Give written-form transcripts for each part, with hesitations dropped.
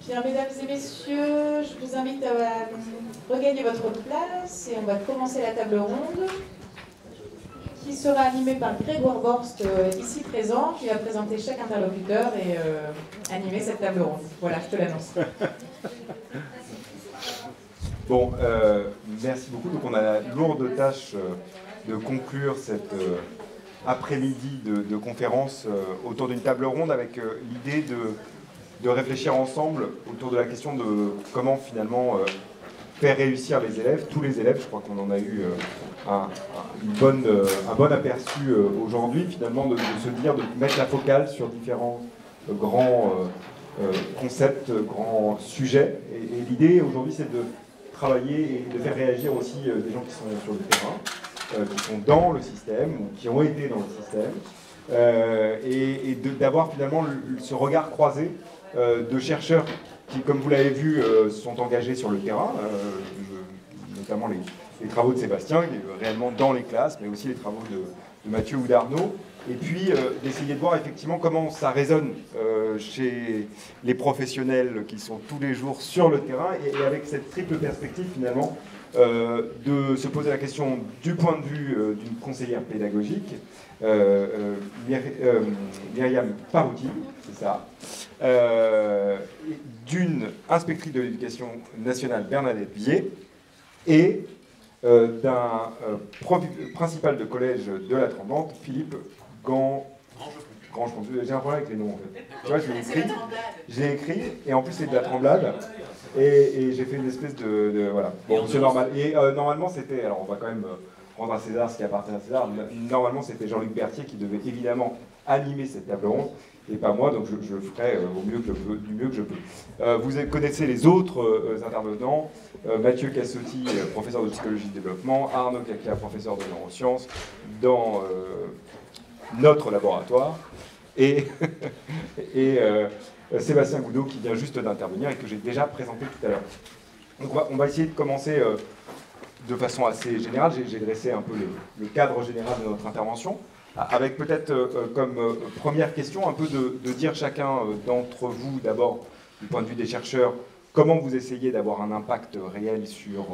Bien, mesdames et messieurs, je vous invite à regagner votre place et on va commencer la table ronde qui sera animée par Grégoire Borst, ici présent, qui va présenter chaque interlocuteur et animer cette table ronde. Voilà, je te l'annonce. Bon, merci beaucoup. Donc on a la lourde tâche de conclure cette après-midi de conférence autour d'une table ronde avec l'idée de réfléchir ensemble autour de la question de comment finalement faire réussir les élèves, tous les élèves. Je crois qu'on en a eu un bon aperçu aujourd'hui, finalement, de se dire, de mettre la focale sur différents grands concepts, grands sujets. Et l'idée aujourd'hui, c'est de travailler et de faire réagir aussi des gens qui sont sur le terrain, qui sont dans le système ou qui ont été dans le système, et d'avoir finalement ce regard croisé de chercheurs qui, comme vous l'avez vu, sont engagés sur le terrain, notamment les travaux de Sébastien, qui est réellement dans les classes, mais aussi les travaux de Mathieu ou d'Arnaud, et puis d'essayer de voir effectivement comment ça résonne chez les professionnels qui sont tous les jours sur le terrain, et avec cette triple perspective finalement, de se poser la question du point de vue d'une conseillère pédagogique, Myriam Parouti, c'est ça, d'une inspectrice de l'éducation nationale, Bernadette Bier, et d'un principal de collège de la Tremblante, Philippe Grange. J'ai un problème avec les noms en fait. Tu vois, je l'ai écrit, et en plus c'est de la Tremblade, et j'ai fait une espèce de voilà. Bon, c'est normal. Et normalement c'était, alors on va quand même rendre à César ce qui appartient à César, normalement c'était Jean-Luc Berthier qui devait évidemment animer cette table ronde, et pas moi, donc je le ferai du mieux que je peux. Vous connaissez les autres intervenants, Mathieu Cassotti, professeur de psychologie de développement, Arnaud Caca, professeur de neurosciences, dans notre laboratoire, et Sébastien Goudot qui vient juste d'intervenir et que j'ai déjà présenté tout à l'heure. Donc on va essayer de commencer de façon assez générale. J'ai dressé un peu le cadre général de notre intervention, avec peut-être comme première question un peu de dire chacun d'entre vous, d'abord du point de vue des chercheurs, comment vous essayez d'avoir un impact réel sur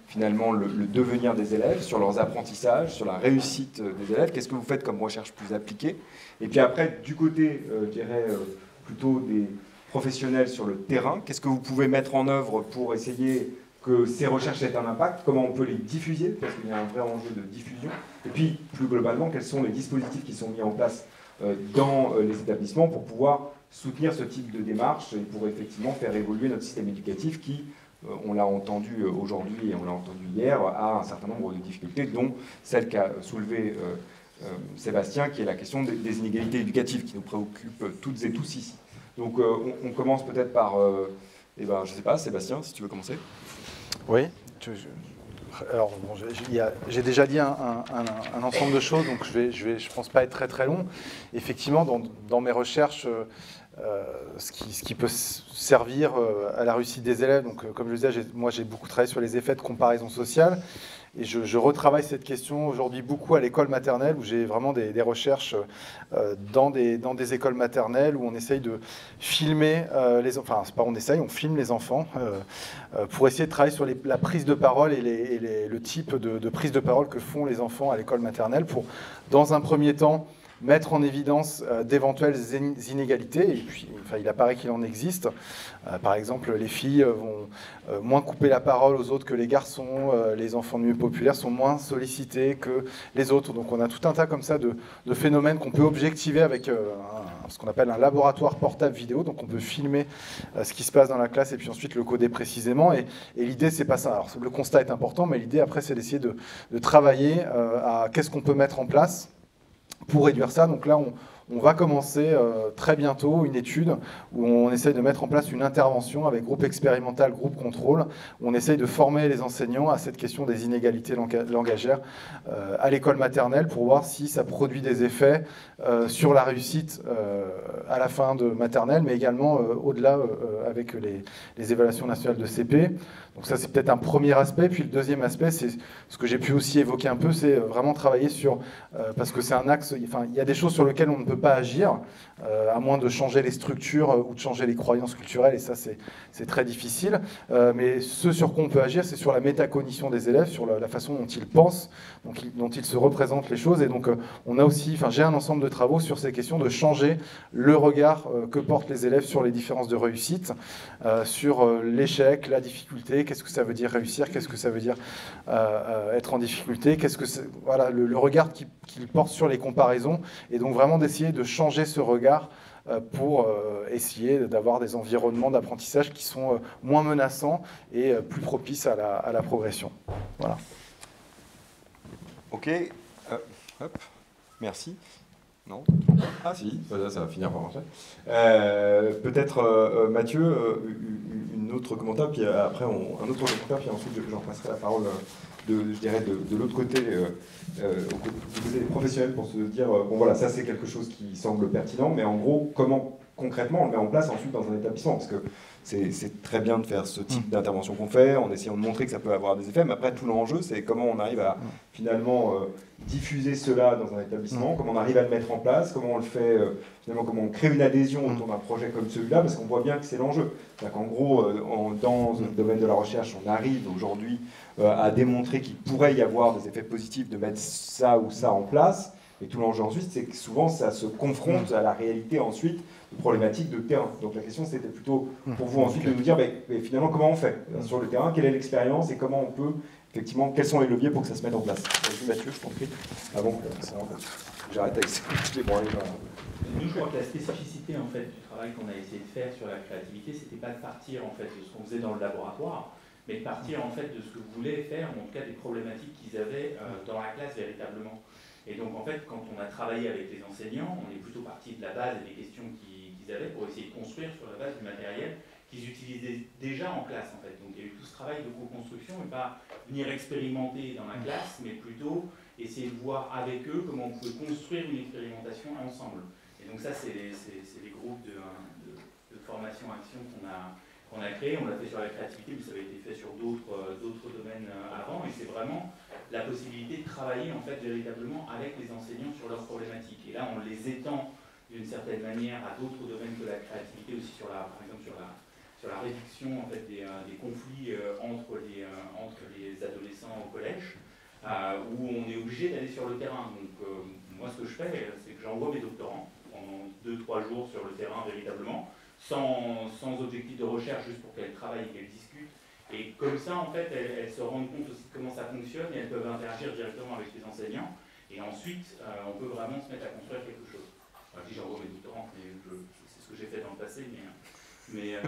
finalement le devenir des élèves, sur leurs apprentissages, sur la réussite des élèves. Qu'est-ce que vous faites comme recherche plus appliquée? Et puis après, du côté, je dirais, plutôt des professionnels sur le terrain, qu'est-ce que vous pouvez mettre en œuvre pour essayer que ces recherches aient un impact? Comment on peut les diffuser? Parce qu'il y a un vrai enjeu de diffusion. Et puis, plus globalement, quels sont les dispositifs qui sont mis en place dans les établissements pour pouvoir soutenir ce type de démarche et pour effectivement faire évoluer notre système éducatif qui, on l'a entendu aujourd'hui et on l'a entendu hier, a un certain nombre de difficultés, dont celle qu'a soulevée Sébastien, qui est la question des inégalités éducatives qui nous préoccupent toutes et tous ici. Donc on commence peut-être par, je ne sais pas, Sébastien, si tu veux commencer. Oui, alors bon, j'ai déjà dit un ensemble de choses, donc je pense pas être très long. Effectivement, dans mes recherches, ce qui peut servir à la réussite des élèves, donc comme je le disais, moi j'ai beaucoup travaillé sur les effets de comparaison sociale, et je retravaille cette question aujourd'hui beaucoup à l'école maternelle, où j'ai vraiment des recherches dans des écoles maternelles où on essaye de filmer les enfants, enfin c'est pas on essaye, on filme les enfants pour essayer de travailler sur la prise de parole et le type de prise de parole que font les enfants à l'école maternelle pour, dans un premier temps, mettre en évidence d'éventuelles inégalités, et puis il apparaît qu'il en existe. Par exemple, les filles vont moins couper la parole aux autres que les garçons, les enfants de milieux populaires sont moins sollicités que les autres. Donc on a tout un tas comme ça de phénomènes qu'on peut objectiver avec ce qu'on appelle un laboratoire portable vidéo. Donc on peut filmer ce qui se passe dans la classe et puis ensuite le coder précisément. Et l'idée, c'est pas ça. Alors le constat est important, mais l'idée après, c'est d'essayer de travailler à qu'est-ce qu'on peut mettre en place pour réduire ça. Donc là, on va commencer très bientôt une étude où on essaye de mettre en place une intervention avec groupe expérimental, groupe contrôle, où on essaye de former les enseignants à cette question des inégalités langagières à l'école maternelle pour voir si ça produit des effets sur la réussite à la fin de maternelle, mais également au-delà avec les évaluations nationales de CP. Donc ça, c'est peut-être un premier aspect. Puis le deuxième aspect, c'est ce que j'ai pu aussi évoquer un peu, c'est vraiment travailler sur, parce que c'est un axe, enfin, il y a des choses sur lesquelles on ne peut pas agir, à moins de changer les structures ou de changer les croyances culturelles, et ça c'est très difficile. Mais ce sur quoi on peut agir, c'est sur la métacognition des élèves, sur la façon dont ils pensent, dont ils se représentent les choses. Et donc on a aussi, j'ai un ensemble de travaux sur ces questions de changer le regard que portent les élèves sur les différences de réussite, sur l'échec, la difficulté, qu'est-ce que ça veut dire réussir, qu'est-ce que ça veut dire être en difficulté, voilà, le regard qu'ils portent sur les comparaisons, et donc vraiment d'essayer de changer ce regard pour essayer d'avoir des environnements d'apprentissage qui sont moins menaçants et plus propices à la progression. Voilà. Ok, hop, merci. Non? Ah si, ça va finir par marcher. Peut-être Mathieu, une autre commentaire, puis après un autre commentaire, puis ensuite j'en passerai la parole je dirais de l'autre côté, du côté des professionnels, pour se dire, bon voilà, ça c'est quelque chose qui semble pertinent, mais en gros, comment concrètement on le met en place ensuite dans un établissement? Parce que c'est très bien de faire ce type d'intervention qu'on fait, en essayant de montrer que ça peut avoir des effets, mais après tout l'enjeu, c'est comment on arrive à finalement diffuser cela dans un établissement, comment on arrive à le mettre en place, comment on le fait, finalement comment on crée une adhésion autour d'un projet comme celui-là, parce qu'on voit bien que c'est l'enjeu. C'est-à-dire qu'en gros, dans le domaine de la recherche, on arrive aujourd'hui à démontrer qu'il pourrait y avoir des effets positifs de mettre ça ou ça en place, et tout l'enjeu ensuite, c'est que souvent ça se confronte à la réalité ensuite, de problématiques de terrain. Donc la question c'était plutôt pour vous ensuite de nous dire mais finalement comment on fait sur le terrain, quelle est l'expérience et comment on peut effectivement, quels sont les leviers pour que ça se mette en place. Mathieu, je t'en prie, avant que j'arrête avec les branlées. Nous, je crois que la spécificité en fait du travail qu'on a essayé de faire sur la créativité, c'était pas de partir en fait de ce qu'on faisait dans le laboratoire, mais de partir en fait de ce que voulaient faire, en tout cas des problématiques qu'ils avaient dans la classe véritablement. Et donc en fait, quand on a travaillé avec les enseignants, on est plutôt parti de la base et des questions qu'ils avaient pour essayer de construire sur la base du matériel qu'ils utilisaient déjà en classe en fait. Donc il y a eu tout ce travail de co-construction et pas venir expérimenter dans la classe, mais plutôt essayer de voir avec eux comment on pouvait construire une expérimentation ensemble. Et donc ça, c'est les groupes de formation-action qu'on a créés. On l'a fait sur la créativité, mais ça avait été fait sur d'autres domaines avant. Et c'est vraiment la possibilité de travailler en fait véritablement avec les enseignants sur leurs problématiques. Et là, on les étend d'une certaine manière à d'autres domaines que la créativité, aussi par exemple sur la réduction en fait, des conflits entre les adolescents au collège, où on est obligé d'aller sur le terrain. Donc moi, ce que je fais, c'est que j'envoie mes doctorants pendant 2-3 jours sur le terrain véritablement, sans objectif de recherche, juste pour qu'elles travaillent et qu'elles discutent. Et comme ça, en fait, elles se rendent compte aussi de comment ça fonctionne et elles peuvent interagir directement avec les enseignants. Et ensuite, on peut vraiment se mettre à construire quelque chose. Enfin, je dis j'envoie mes doctorants, mais c'est ce que j'ai fait dans le passé, mais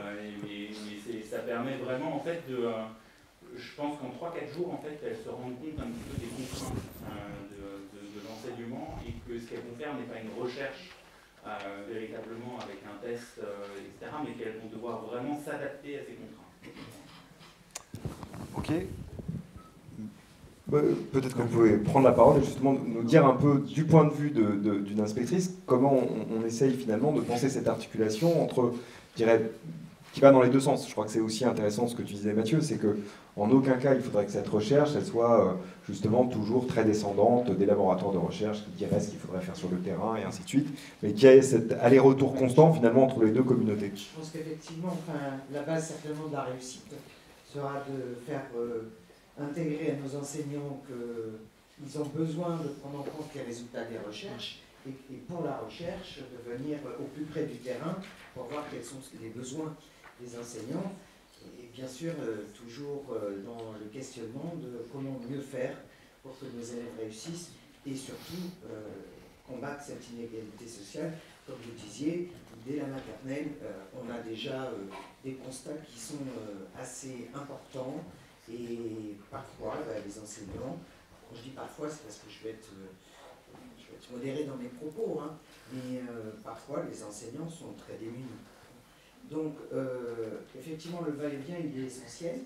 ça permet vraiment, en fait, je pense qu'en 3-4 jours, en fait, elles se rendent compte un petit peu des contraintes de l'enseignement et que ce qu'elles vont faire n'est pas une recherche véritablement avec un test, etc., mais qu'elles vont devoir vraiment s'adapter à ces contraintes. Ok. Peut-être que vous pouvez prendre la parole et justement nous dire un peu, du point de vue d'une inspectrice, comment on essaye finalement de penser cette articulation entre, je dirais, qui va dans les deux sens. Je crois que c'est aussi intéressant ce que tu disais Mathieu, c'est qu'en aucun cas il faudrait que cette recherche elle soit justement toujours très descendante des laboratoires de recherche qui diraient ce qu'il faudrait faire sur le terrain et ainsi de suite, mais qu'il y ait cet aller-retour constant finalement entre les deux communautés. Je pense qu'effectivement, la base certainement de la réussite sera de faire intégrer à nos enseignants qu'ils ont besoin de prendre en compte les résultats des recherches et pour la recherche de venir au plus près du terrain pour voir quels sont les besoins des enseignants et bien sûr toujours dans le questionnement de comment mieux faire pour que nos élèves réussissent et surtout combattre cette inégalité sociale. Comme vous disiez, dès la maternelle, on a déjà des constats qui sont assez importants et parfois les enseignants, quand je dis parfois c'est parce que je vais être modéré dans mes propos, hein, mais parfois les enseignants sont très démunis. Donc effectivement le va-et-vient il est essentiel.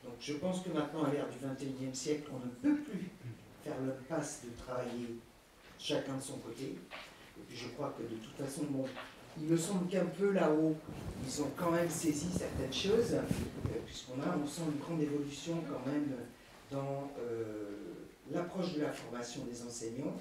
Donc je pense que maintenant à l'ère du XXIe siècle on ne peut plus faire le passe de travailler chacun de son côté. Et puis je crois que de toute façon, bon, il me semble qu'un peu là-haut, ils ont quand même saisi certaines choses, on sent une grande évolution quand même dans l'approche de la formation des enseignants.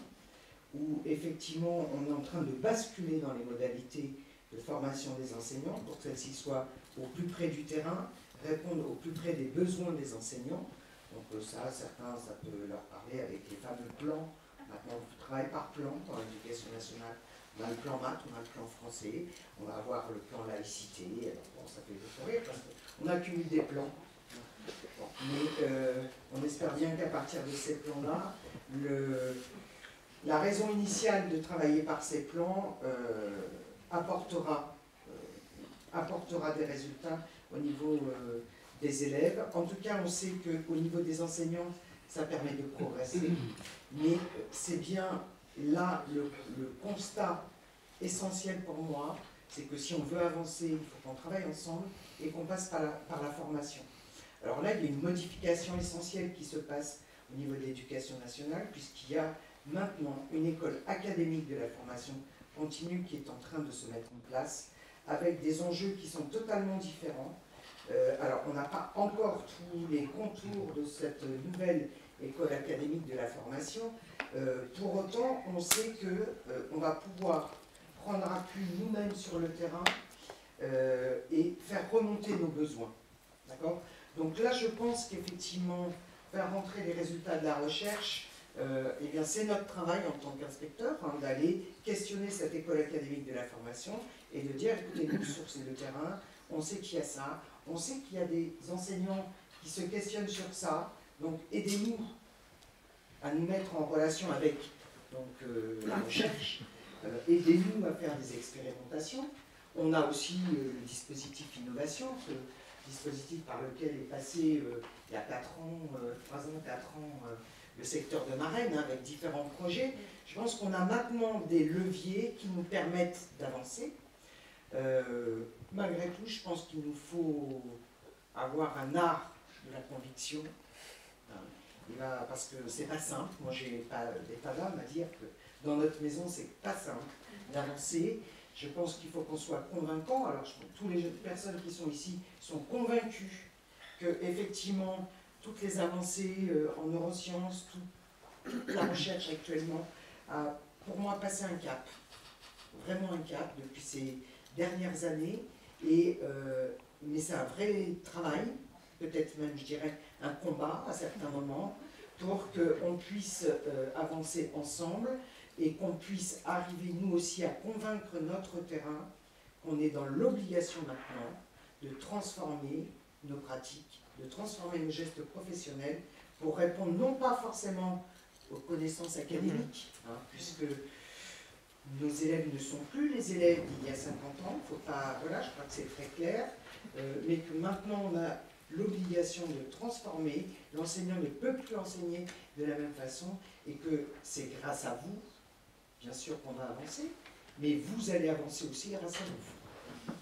où effectivement on est en train de basculer dans les modalités de formation des enseignants pour que celles-ci soient au plus près du terrain, répondre au plus près des besoins des enseignants. Donc ça, certains, ça peut leur parler avec les fameux plans. Maintenant, on travaille par plan dans l'éducation nationale. On a le plan maths, on a le plan français, on va avoir le plan laïcité. Alors, bon, ça fait beaucoup rire parce qu'on accumule des plans. Bon, mais on espère bien qu'à partir de ces plans-là, la raison initiale de travailler par ces plans apportera des résultats au niveau des élèves. En tout cas, on sait qu'au niveau des enseignants, ça permet de progresser. Mais c'est bien là le constat essentiel pour moi, c'est que si on veut avancer, il faut qu'on travaille ensemble et qu'on passe par la formation. Alors là, il y a une modification essentielle qui se passe au niveau de l'éducation nationale, puisqu'il y a maintenant une école académique de la formation continue qui est en train de se mettre en place, avec des enjeux qui sont totalement différents. Alors, on n'a pas encore tous les contours de cette nouvelle école académique de la formation. Pour autant, on sait qu'on va pouvoir prendre appui nous-mêmes sur le terrain et faire remonter nos besoins. D'accord ? Donc là, je pense qu'effectivement, faire rentrer les résultats de la recherche, eh bien, c'est notre travail en tant qu'inspecteur, hein, d'aller questionner cette école académique de la formation et de dire, écoutez, nous, sur le terrain, on sait qu'il y a ça, on sait qu'il y a des enseignants qui se questionnent sur ça, donc aidez-nous à nous mettre en relation avec la recherche, aidez-nous à faire des expérimentations. On a aussi le dispositif innovation, ce dispositif par lequel est passé il y a 4 ans, 3 ans, 4 ans, le secteur de Marennes, hein, avec différents projets. Je pense qu'on a maintenant des leviers qui nous permettent d'avancer. Malgré tout, je pense qu'il nous faut avoir un art de la conviction, hein, parce que c'est pas simple. Moi, j'ai pas d'état d'âme à dire que dans notre maison, c'est pas simple d'avancer. Je pense qu'il faut qu'on soit convaincant. Alors, toutes les personnes qui sont ici sont convaincues que, effectivement, toutes les avancées en neurosciences, toute la recherche actuellement a, pour moi, passé un cap. Vraiment un cap depuis ces dernières années. Mais c'est un vrai travail, peut-être même, je dirais, un combat à certains moments, pour qu'on puisse avancer ensemble et qu'on puisse arriver, nous aussi, à convaincre notre terrain qu'on est dans l'obligation maintenant de transformer nos pratiques, de transformer nos gestes professionnels pour répondre non pas forcément aux connaissances académiques, hein, puisque nos élèves ne sont plus les élèves d'il y a 50 ans, faut pas, voilà, je crois que c'est très clair, mais que maintenant on a l'obligation de transformer, l'enseignant ne peut plus enseigner de la même façon, et que c'est grâce à vous, bien sûr qu'on va avancer, mais vous allez avancer aussi grâce à vous,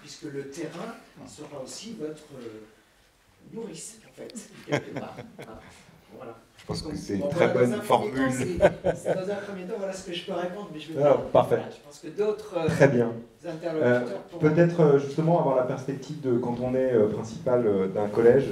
puisque le terrain sera aussi votre nourrice, en fait, quelque part. Voilà. Je pense que c'est une bon, très voilà, bonne formule. C'est dans un premier temps, voilà ce que je peux répondre, mais je veux Parfait. Voilà, je pense que d'autres Très bien. interlocuteurs Peut-être justement avoir la perspective de quand on est principal d'un collège,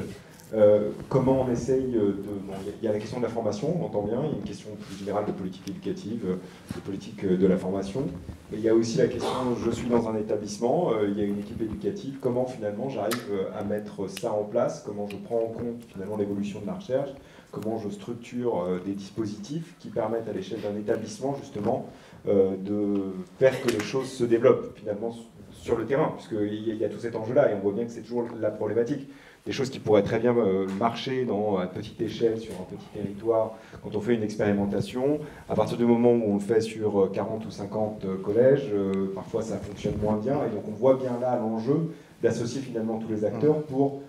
comment on essaye de... Bon, il y a la question de la formation, on entend bien, il y a une question plus générale de politique éducative, de politique de la formation. Mais il y a aussi la question, je suis dans un établissement, il y a une équipe éducative, comment finalement j'arrive à mettre ça en place, comment je prends en compte finalement l'évolution de la recherche, comment je structure des dispositifs qui permettent à l'échelle d'un établissement justement de faire que les choses se développent finalement sur le terrain, puisqu'il y a tout cet enjeu-là, et on voit bien que c'est toujours la problématique. Des choses qui pourraient très bien marcher à petite échelle, sur un petit territoire, quand on fait une expérimentation, à partir du moment où on le fait sur 40 ou 50 collèges, parfois ça fonctionne moins bien, et donc on voit bien là l'enjeu d'associer finalement tous les acteurs pour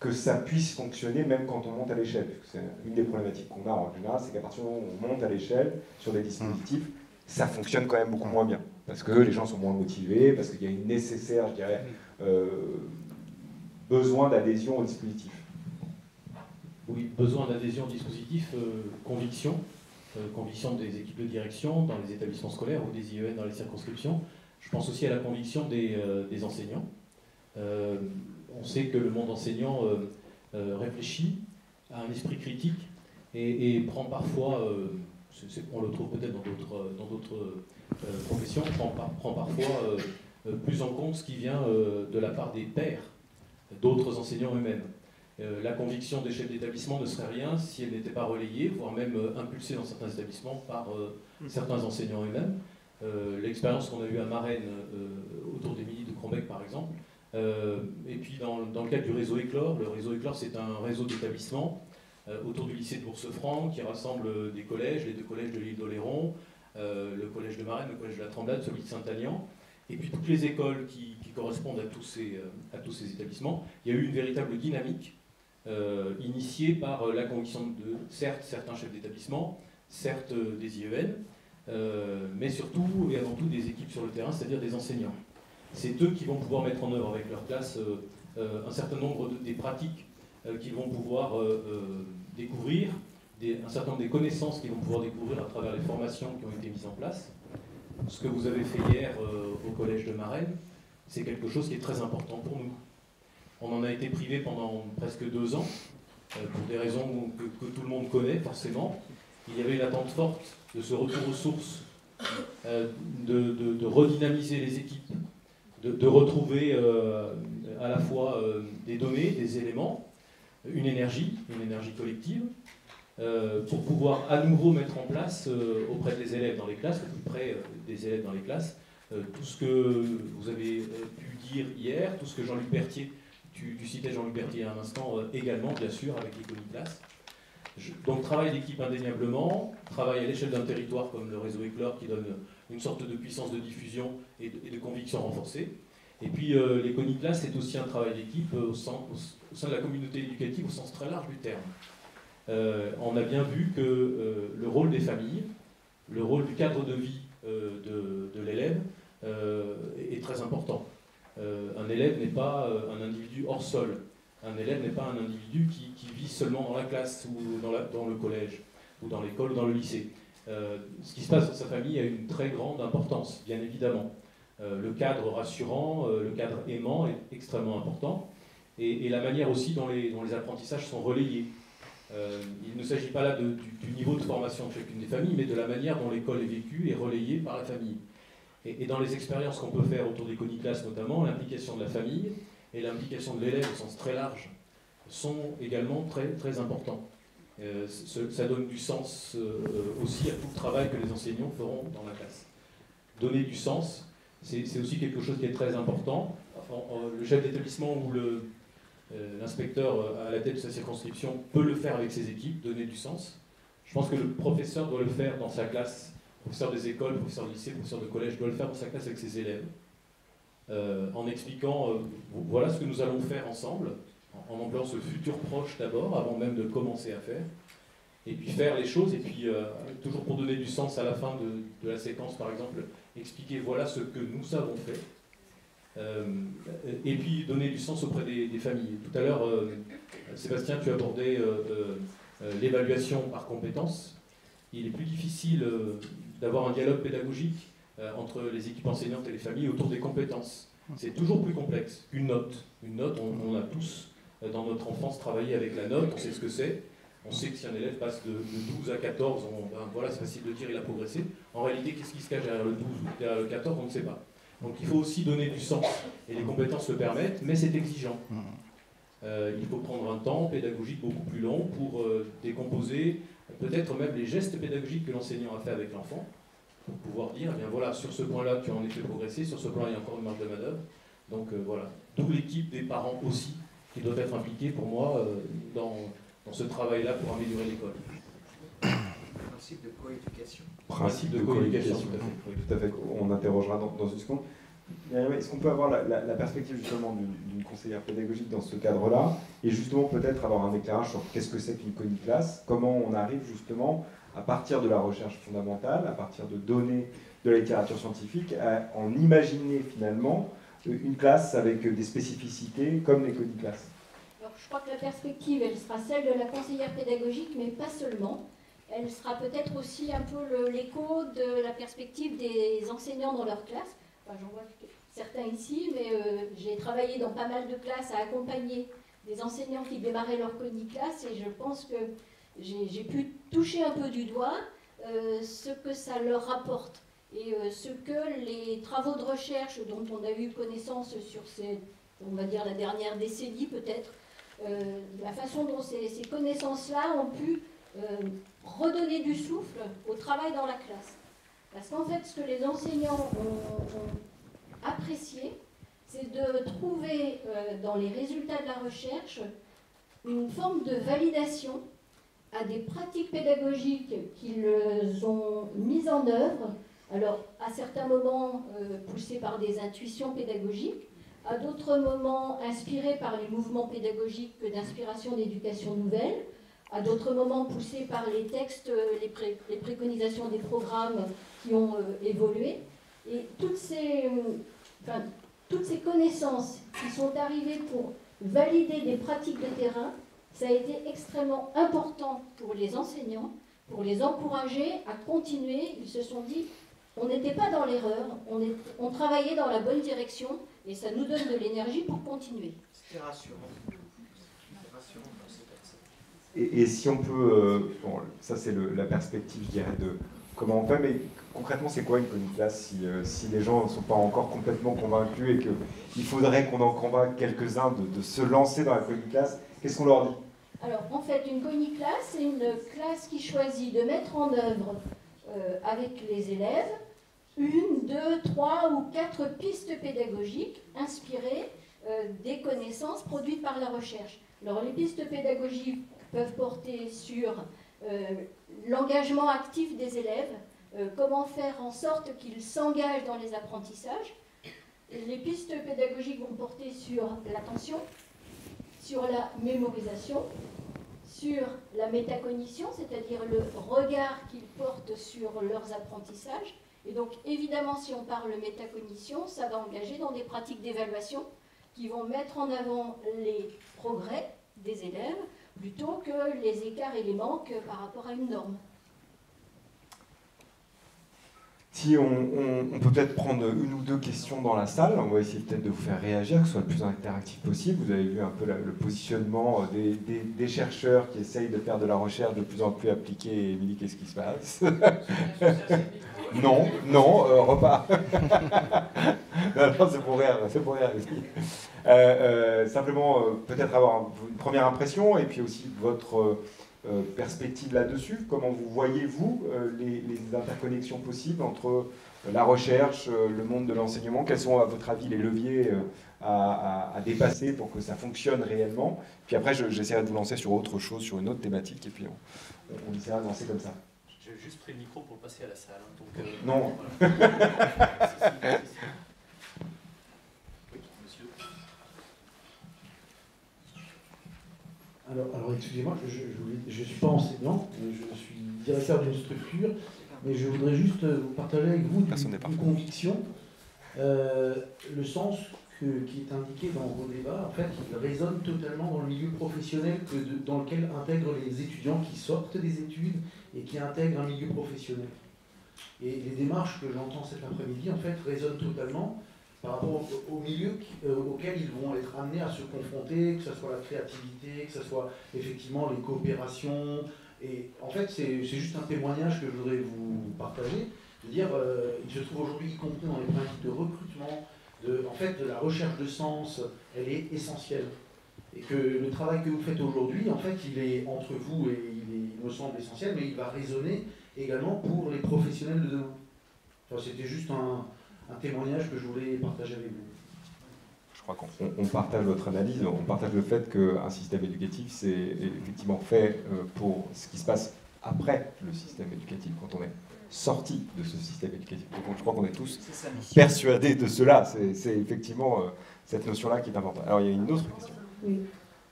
que ça puisse fonctionner même quand on monte à l'échelle. C'est une des problématiques qu'on a en général, c'est qu'à partir du moment où on monte à l'échelle sur des dispositifs, ça fonctionne quand même beaucoup moins bien, parce que les gens sont moins motivés, parce qu'il y a une nécessaire, je dirais, besoin d'adhésion au dispositif. Oui, besoin d'adhésion au dispositif, conviction des équipes de direction dans les établissements scolaires ou des IEN dans les circonscriptions. Je pense aussi à la conviction des enseignants. On sait que le monde enseignant réfléchit à un esprit critique et prend parfois on le trouve peut-être dans d'autres professions, prend parfois plus en compte ce qui vient de la part des pairs d'autres enseignants eux-mêmes. La conviction des chefs d'établissement ne serait rien si elle n'était pas relayée, voire même impulsée dans certains établissements par certains enseignants eux-mêmes. L'expérience qu'on a eue à Marennes, autour d'Émilie de Crombec par exemple, et puis dans le cadre du réseau Éclore. Le réseau Éclore, c'est un réseau d'établissements autour du lycée de Bourse-Franc qui rassemble des collèges, les 2 collèges de l'île d'Oléron, le collège de Marennes, le collège de la Tremblade, celui de Saint-Aignan, et puis toutes les écoles qui correspondent à tous ces établissements. Il y a eu une véritable dynamique initiée par la conviction de, certes, certains chefs d'établissement, certes des IEN, mais surtout et avant tout des équipes sur le terrain, c'est-à-dire des enseignants. C'est eux qui vont pouvoir mettre en œuvre avec leur classe un certain nombre des pratiques qu'ils vont pouvoir découvrir, un certain nombre des connaissances qu'ils vont pouvoir découvrir à travers les formations qui ont été mises en place. Ce que vous avez fait hier au collège de Marennes, c'est quelque chose qui est très important pour nous. On en a été privé pendant presque 2 ans, pour des raisons que tout le monde connaît forcément. Il y avait une attente forte de ce retour aux sources, de redynamiser les équipes, de retrouver à la fois des données, des éléments, une énergie collective, pour pouvoir à nouveau mettre en place auprès des élèves dans les classes, au plus près des élèves dans les classes, tout ce que vous avez pu dire hier, tout ce que Jean-Luc Berthier, tu citais Jean-Luc Berthier à un instant, également bien sûr avec les Coniclasses. Donc travail d'équipe indéniablement, travail à l'échelle d'un territoire comme le réseau Éclore qui donne une sorte de puissance de diffusion et de conviction renforcée. Et puis les Coniclasses, c'est aussi un travail d'équipe au sein de la communauté éducative au sens très large du terme. On a bien vu que le rôle des familles, le rôle du cadre de vie de l'élève est très important. Un élève n'est pas un individu hors sol. Un élève n'est pas un individu qui vit seulement dans la classe ou dans le collège, ou dans l'école ou dans le lycée. Ce qui se passe dans sa famille a une très grande importance, bien évidemment. Le cadre rassurant, le cadre aimant est extrêmement important. Et la manière aussi dont les apprentissages sont relayés. Il ne s'agit pas là du niveau de formation de chacune des familles, mais de la manière dont l'école est vécue et relayée par la famille. Et dans les expériences qu'on peut faire autour des Coniclasses notamment, l'implication de la famille et l'implication de l'élève au sens très large sont également très, très importants. Ça donne du sens aussi à tout le travail que les enseignants feront dans la classe. Donner du sens, c'est aussi quelque chose qui est très important. Le chef d'établissement ou l'inspecteur à la tête de sa circonscription peut le faire avec ses équipes, donner du sens. Je pense que le professeur doit le faire dans sa classe, professeur des écoles, professeur de lycée, professeur de collège, doit le faire dans sa classe avec ses élèves, en expliquant voilà ce que nous allons faire ensemble, en employant ce futur proche d'abord, avant même de commencer à faire, et puis faire les choses, et puis toujours pour donner du sens à la fin de la séquence, par exemple, expliquer voilà ce que nous avons fait, et puis donner du sens auprès des familles. Tout à l'heure, Sébastien, tu abordais l'évaluation par compétences. Il est plus difficile d'avoir un dialogue pédagogique entre les équipes enseignantes et les familles autour des compétences. C'est toujours plus complexe qu'une note. Une note, on a tous, dans notre enfance, travaillé avec la note, on sait ce que c'est. On sait que si un élève passe de 12 à 14, voilà, c'est facile de dire il a progressé. En réalité, qu'est-ce qui se cache derrière le 12 ou derrière le 14, on ne sait pas. Donc il faut aussi donner du sens. Et les compétences le permettent, mais c'est exigeant. Il faut prendre un temps pédagogique beaucoup plus long pour décomposer peut-être même les gestes pédagogiques que l'enseignant a fait avec l'enfant, pour pouvoir dire, eh bien voilà, sur ce point-là, tu as en effet progressé, sur ce point-là, il y a encore une marge de manœuvre. Donc voilà, d'où l'équipe des parents aussi, qui doivent être impliqués pour moi dans ce travail-là pour améliorer l'école. Principe de coéducation. Principe de coéducation, tout à fait. Oui, tout à fait. On interrogera dans une seconde. Est-ce qu'on peut avoir la perspective justement d'une conseillère pédagogique dans ce cadre-là, et justement peut-être avoir un éclairage sur qu'est-ce que c'est qu'une Coniclasse, comment on arrive justement à partir de la recherche fondamentale, à partir de données de la littérature scientifique, à en imaginer finalement une classe avec des spécificités comme les Coniclasses. Alors, je crois que la perspective, elle sera celle de la conseillère pédagogique, mais pas seulement. Elle sera peut-être aussi un peu l'écho de la perspective des enseignants dans leur classe. Enfin, j'en vois certains ici, mais j'ai travaillé dans pas mal de classes à accompagner des enseignants qui démarraient leur Coniclasse, et je pense que j'ai pu toucher un peu du doigt ce que ça leur rapporte et ce que les travaux de recherche dont on a eu connaissance sur on va dire la dernière décennie peut-être, la façon dont ces connaissances-là ont pu redonner du souffle au travail dans la classe. Parce qu'en fait, ce que les enseignants ont apprécié, c'est de trouver dans les résultats de la recherche une forme de validation à des pratiques pédagogiques qu'ils ont mises en œuvre, alors à certains moments poussées par des intuitions pédagogiques, à d'autres moments inspirés par les mouvements pédagogiques d'inspiration d'éducation nouvelle, à d'autres moments poussés par les textes, les préconisations des programmes qui ont évolué. Et toutes ces connaissances qui sont arrivées pour valider des pratiques de terrain, ça a été extrêmement important pour les enseignants, pour les encourager à continuer. Ils se sont dit, on n'était pas dans l'erreur, on travaillait dans la bonne direction, et ça nous donne de l'énergie pour continuer. C'était rassurant. Et si on peut, bon, ça c'est la perspective, je dirais, de comment on fait, mais concrètement, c'est quoi une conniclasse si les gens ne sont pas encore complètement convaincus et qu'il faudrait qu'on en convainque quelques-uns de se lancer dans la conniclasse, qu'est-ce qu'on leur dit? Alors, en fait, une conniclasse, c'est une classe qui choisit de mettre en œuvre avec les élèves 1, 2, 3 ou 4 pistes pédagogiques inspirées des connaissances produites par la recherche. Alors, les pistes pédagogiques peuvent porter sur l'engagement actif des élèves, comment faire en sorte qu'ils s'engagent dans les apprentissages. Les pistes pédagogiques vont porter sur l'attention, sur la mémorisation, sur la métacognition, c'est-à-dire le regard qu'ils portent sur leurs apprentissages. Et donc, évidemment, si on parle métacognition, ça va engager dans des pratiques d'évaluation qui vont mettre en avant les progrès des élèves plutôt que les écarts et les manques par rapport à une norme. Si on peut peut-être prendre 1 ou 2 questions dans la salle, on va essayer peut-être de vous faire réagir, que ce soit le plus interactif possible. Vous avez vu un peu le positionnement des chercheurs qui essayent de faire de la recherche de plus en plus appliquée. Et Émilie, qu'est-ce qui se passe? Non, repas. Non, c'est pour rire, simplement, peut-être avoir une première impression et puis aussi votre perspective là-dessus. Comment vous voyez-vous les interconnexions possibles entre la recherche, le monde de l'enseignement? Quels sont, à votre avis, les leviers à dépasser pour que ça fonctionne réellement? Puis après, j'essaierai de vous lancer sur autre chose, sur une autre thématique, et puis on essaiera de lancer comme ça. J'ai juste pris le micro pour le passer à la salle. Hein, donc, non. Voilà. Oui, monsieur. Alors excusez-moi, je ne suis pas enseignant, je suis directeur d'une structure, mais je voudrais juste partager avec vous une conviction. Le sens qui est indiqué dans vos débats, en fait, il résonne totalement dans le milieu professionnel dans lequel intègrent les étudiants qui sortent des études et qui intègrent un milieu professionnel. Et les démarches que j'entends cet après-midi, en fait, résonnent totalement par rapport au milieu auquel ils vont être amenés à se confronter, que ce soit la créativité, que ce soit effectivement les coopérations. Et en fait, c'est juste un témoignage que je voudrais vous partager, de dire, il se trouve aujourd'hui, y compris dans les problématiques de recrutement, en fait, la recherche de sens, elle est essentielle. Et que le travail que vous faites aujourd'hui, en fait, il est entre vous et il me semble essentiel, mais il va résonner également pour les professionnels de demain. Enfin, c'était juste un témoignage que je voulais partager avec vous. Je crois qu'on partage votre analyse, on partage le fait qu'un système éducatif, c'est effectivement fait pour ce qui se passe après le système éducatif, quand on est sorti de ce système éducatif. Donc je crois qu'on est tous persuadés de cela. C'est effectivement cette notion-là qui est importante. Alors il y a une autre question. Oui.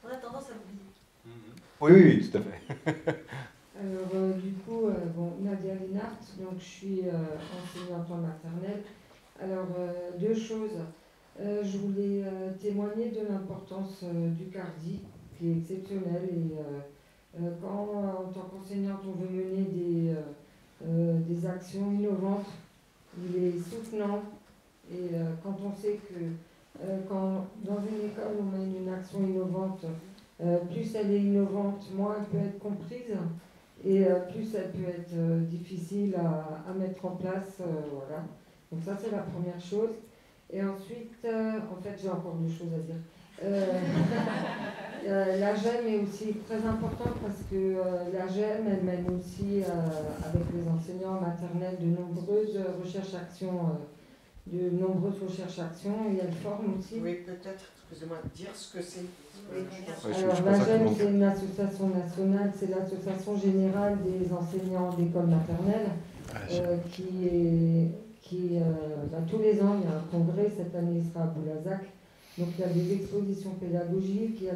On a tendance à l'oublier. Oui, tout à fait. Alors du coup, Nadia Linhart, donc je suis enseignante en maternelle. Alors 2 choses. Je voulais témoigner de l'importance du CARDI, qui est exceptionnel. Et quand, en tant qu'enseignante, on veut mener des actions innovantes, il est soutenant. Et quand on sait que quand dans une école on mène une action innovante, plus elle est innovante, moins elle peut être comprise. Et plus elle peut être difficile à mettre en place. Voilà. Donc ça, c'est la première chose. Et ensuite, en fait, j'ai encore 2 choses à dire. La GEM est aussi très importante parce que la GEM, elle mène aussi, avec les enseignants maternels, de nombreuses recherches-actions. Et elle forme aussi. Oui, peut-être, excusez-moi, dire ce que c'est. Alors, la GEM, c'est une association nationale, c'est l'association générale des enseignants d'école maternelle, tous les ans, il y a un congrès, cette année il sera à Boulazac. Donc il y a des expositions pédagogiques, il y a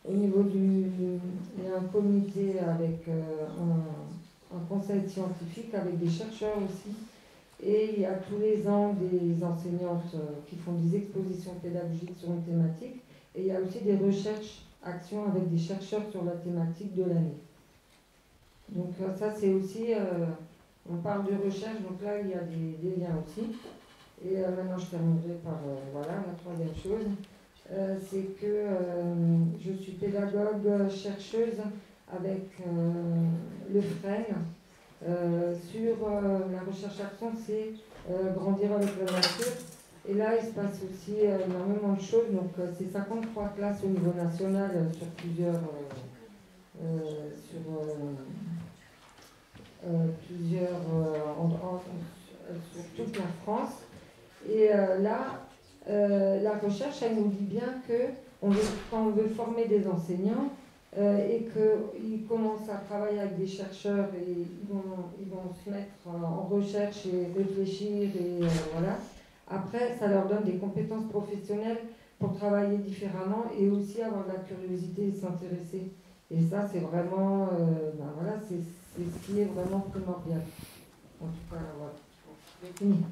il y a un comité avec un conseil scientifique avec des chercheurs aussi. Et il y a tous les ans des enseignantes qui font des expositions pédagogiques sur une thématique. Et il y a aussi des recherches-actions avec des chercheurs sur la thématique de l'année. Donc ça c'est aussi, on parle de recherche, donc là il y a des liens aussi. Et maintenant je terminerai par voilà, la troisième chose. C'est que je suis pédagogue chercheuse avec le FREN. Sur la recherche-action, c'est grandir avec la nature. Et là, il se passe aussi énormément de choses. Donc, c'est 53 classes au niveau national sur sur toute la France. Et là, la recherche, elle nous dit bien que quand on veut former des enseignants, et qu'ils commencent à travailler avec des chercheurs et ils vont se mettre en recherche et réfléchir et voilà. Après, ça leur donne des compétences professionnelles pour travailler différemment et aussi avoir de la curiosité et s'intéresser. Et ça, c'est vraiment, voilà, c'est ce qui est vraiment primordial. En tout cas, voilà. C'est fini.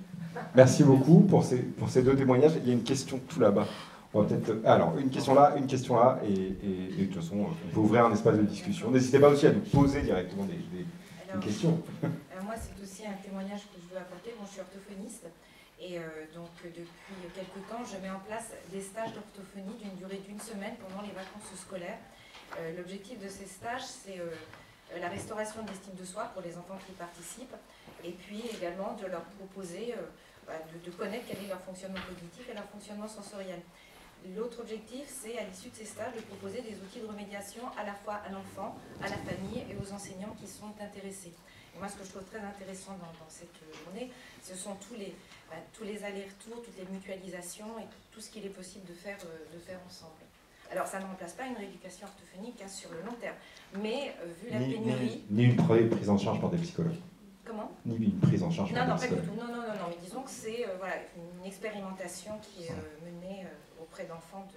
Merci beaucoup pour ces 2 témoignages. Il y a une question tout là-bas. On va peut-être. Alors, une question là, et de toute façon, on peut ouvrir un espace de discussion. N'hésitez pas aussi à nous poser directement des questions. Moi, c'est aussi un témoignage que je veux apporter. Bon, je suis orthophoniste, et donc depuis quelques temps, je mets en place des stages d'orthophonie d'une durée d'1 semaine pendant les vacances scolaires. L'objectif de ces stages, c'est la restauration de l'estime de soi pour les enfants qui y participent, et puis également de leur proposer de connaître quel est leur fonctionnement cognitif et leur fonctionnement sensoriel. L'autre objectif, c'est à l'issue de ces stages de proposer des outils de remédiation à la fois à l'enfant, à la famille et aux enseignants qui sont intéressés. Et moi, ce que je trouve très intéressant dans cette journée, ce sont tous les allers-retours, toutes les mutualisations et tout ce qu'il est possible de faire ensemble. Alors, ça ne remplace pas une rééducation orthophonique sur le long terme, mais vu la pénurie... Ni une prise en charge par des psychologues. Comment ? Ni une prise en charge par des psychologues. Non, pas du tout. Non, mais disons que c'est voilà, une expérimentation qui est menée auprès d'enfants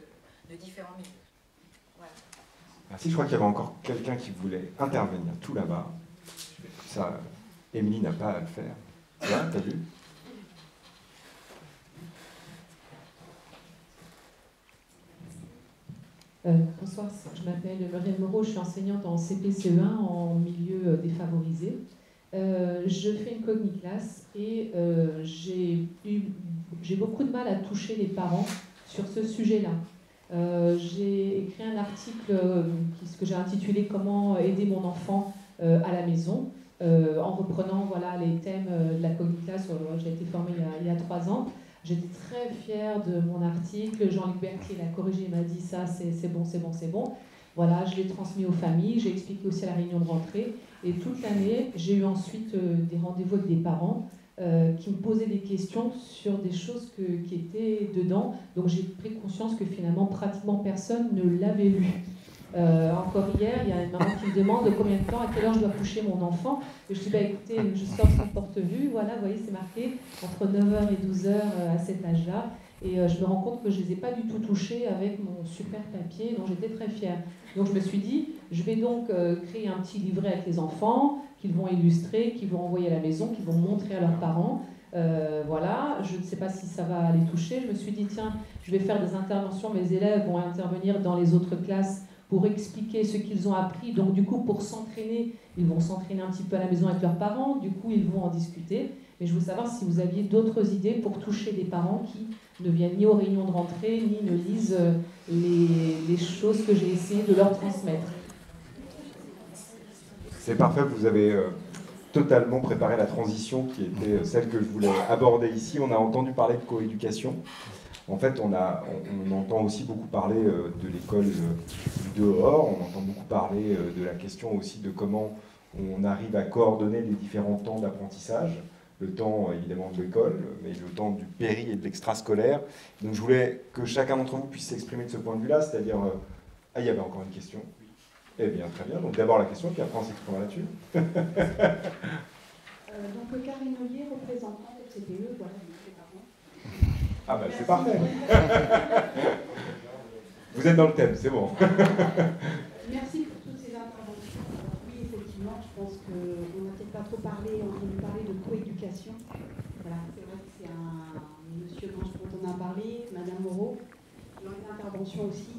de différents milieux. Voilà. Merci, je crois qu'il y avait encore quelqu'un qui voulait intervenir tout là-bas. Ça, Émilie n'a pas à le faire. Là, t'as vu ? Bonsoir, je m'appelle Marielle Moreau, je suis enseignante en CP-CE1 en milieu défavorisé. Je fais une cogniclasse et j'ai beaucoup de mal à toucher les parents sur ce sujet-là. J'ai écrit un article que j'ai intitulé « Comment aider mon enfant à la maison » en reprenant voilà, les thèmes de la cogniclasse. J'ai été formée il y a 3 ans. J'étais très fière de mon article. Jean-Luc Berthier l'a corrigé, il m'a dit ça, c'est bon, c'est bon, c'est bon. Voilà, je l'ai transmis aux familles, j'ai expliqué aussi à la réunion de rentrée. Et toute l'année, j'ai eu ensuite des rendez-vous avec des parents qui me posaient des questions sur des choses qui étaient dedans. Donc j'ai pris conscience que finalement, pratiquement personne ne l'avait lu. Encore hier, il y a une maman qui me demande combien de temps, à quelle heure je dois coucher mon enfant. Et je dis, écoutez, je sors son porte-vue, voilà, vous voyez, c'est marqué entre 9h et 12h à cet âge-là. Et je me rends compte que je ne les ai pas du tout touchés avec mon super papier, dont j'étais très fière. Donc je me suis dit, je vais donc créer un petit livret avec les enfants, qu'ils vont illustrer, qu'ils vont envoyer à la maison, qu'ils vont montrer à leurs parents. Voilà, je ne sais pas si ça va les toucher. Je me suis dit, tiens, je vais faire des interventions, mes élèves vont intervenir dans les autres classes pour expliquer ce qu'ils ont appris. Donc du coup, pour s'entraîner, ils vont s'entraîner un petit peu à la maison avec leurs parents. Du coup, ils vont en discuter. Mais je veux savoir si vous aviez d'autres idées pour toucher des parents qui ne viennent ni aux réunions de rentrée, ni ne lisent les choses que j'ai essayé de leur transmettre. C'est parfait, vous avez totalement préparé la transition qui était celle que je voulais aborder ici. On a entendu parler de coéducation. En fait, on entend aussi beaucoup parler de l'école du dehors, on entend beaucoup parler de la question aussi de comment on arrive à coordonner les différents temps d'apprentissage, le temps évidemment de l'école, mais le temps du péri et de l'extrascolaire. Donc je voulais que chacun d'entre vous puisse s'exprimer de ce point de vue-là, c'est-à-dire... Ah, il y avait encore une question. Eh bien, très bien. Donc d'abord la question, puis après on s'exprimera là-dessus. Donc Karine Ollier, représentante FCPE, voilà, c'est parfait. Ah ben c'est parfait. Vous êtes dans le thème, c'est bon. Merci pour toutes ces interventions. Oui, effectivement, je pense qu'on n'a peut-être pas trop entendu parler de coéducation. Voilà, c'est vrai que c'est un monsieur dont on a parlé, Madame Moreau, qui ont une intervention aussi.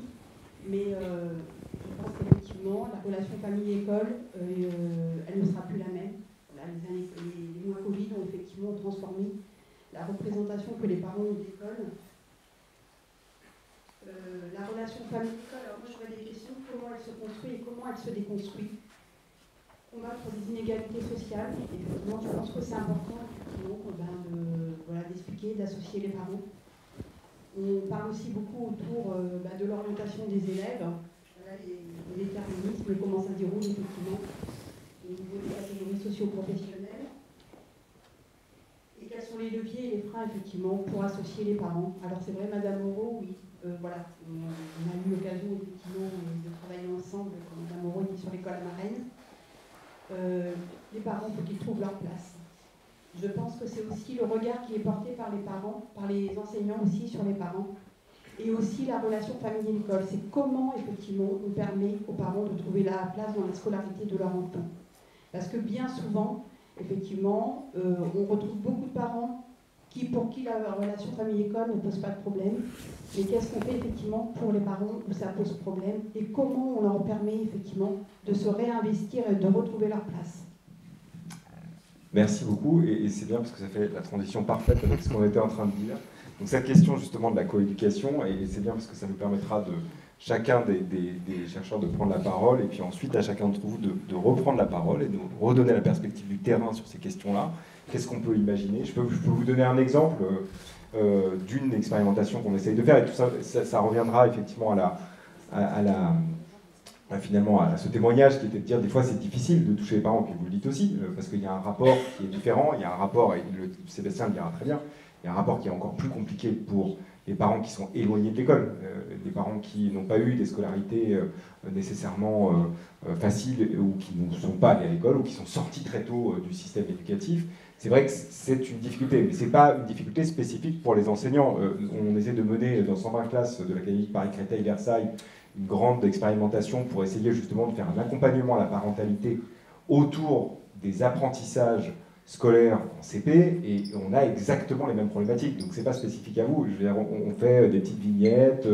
Mais je pense qu'effectivement, la relation famille-école, elle ne sera plus la même. Voilà, les mois Covid ont effectivement transformé la représentation que les parents ont d'école. La relation famille-école, alors moi j'aurais des questions, comment elle se construit et comment elle se déconstruit. Combattre les inégalités sociales, effectivement, je pense que c'est important d'expliquer, d'associer les parents. On parle aussi beaucoup autour de l'orientation des élèves, les déterminismes, comment ça se déroule effectivement au niveau des catégories socio-professionnelles. Et quels sont les leviers et les freins effectivement pour associer les parents. Alors c'est vrai, Madame Moreau, oui, voilà, on a eu l'occasion effectivement de travailler ensemble quand Madame Moreau était sur l'école à Marennes. Les parents, il faut qu'ils trouvent leur place. Je pense que c'est aussi le regard qui est porté par les parents, par les enseignants aussi sur les parents, et aussi la relation famille-école. C'est comment, effectivement, on permet aux parents de trouver la place dans la scolarité de leur enfant. Parce que bien souvent, effectivement, on retrouve beaucoup de parents pour qui la relation famille-école ne pose pas de problème. Mais qu'est-ce qu'on fait, effectivement, pour les parents où ça pose problème, et comment on leur permet, effectivement, de se réinvestir et de retrouver leur place. Merci beaucoup, et c'est bien parce que ça fait la transition parfaite avec ce qu'on était en train de dire. Donc cette question justement de la coéducation, et c'est bien parce que ça nous permettra de chacun des chercheurs de prendre la parole, et puis ensuite à chacun d'entre vous de reprendre la parole et de redonner la perspective du terrain sur ces questions-là. Qu'est-ce qu'on peut imaginer? Je peux vous donner un exemple d'une expérimentation qu'on essaye de faire, et tout ça, ça reviendra effectivement finalement à ce témoignage qui était de dire des fois c'est difficile de toucher les parents, puis vous le dites aussi, parce qu'il y a un rapport qui est différent, il y a un rapport, et Sébastien le dira très bien, il y a un rapport qui est encore plus compliqué pour les parents qui sont éloignés de l'école, des parents qui n'ont pas eu des scolarités nécessairement faciles, ou qui ne sont pas allés à l'école, ou qui sont sortis très tôt du système éducatif. C'est vrai que c'est une difficulté, mais ce n'est pas une difficulté spécifique pour les enseignants. On essaie de mener dans 120 classes de l'Académie Paris-Créteil-Versailles une grande expérimentation pour essayer justement de faire un accompagnement à la parentalité autour des apprentissages scolaires en CP, et on a exactement les mêmes problématiques. Donc c'est pas spécifique à vous. Je veux dire, on fait des petites vignettes,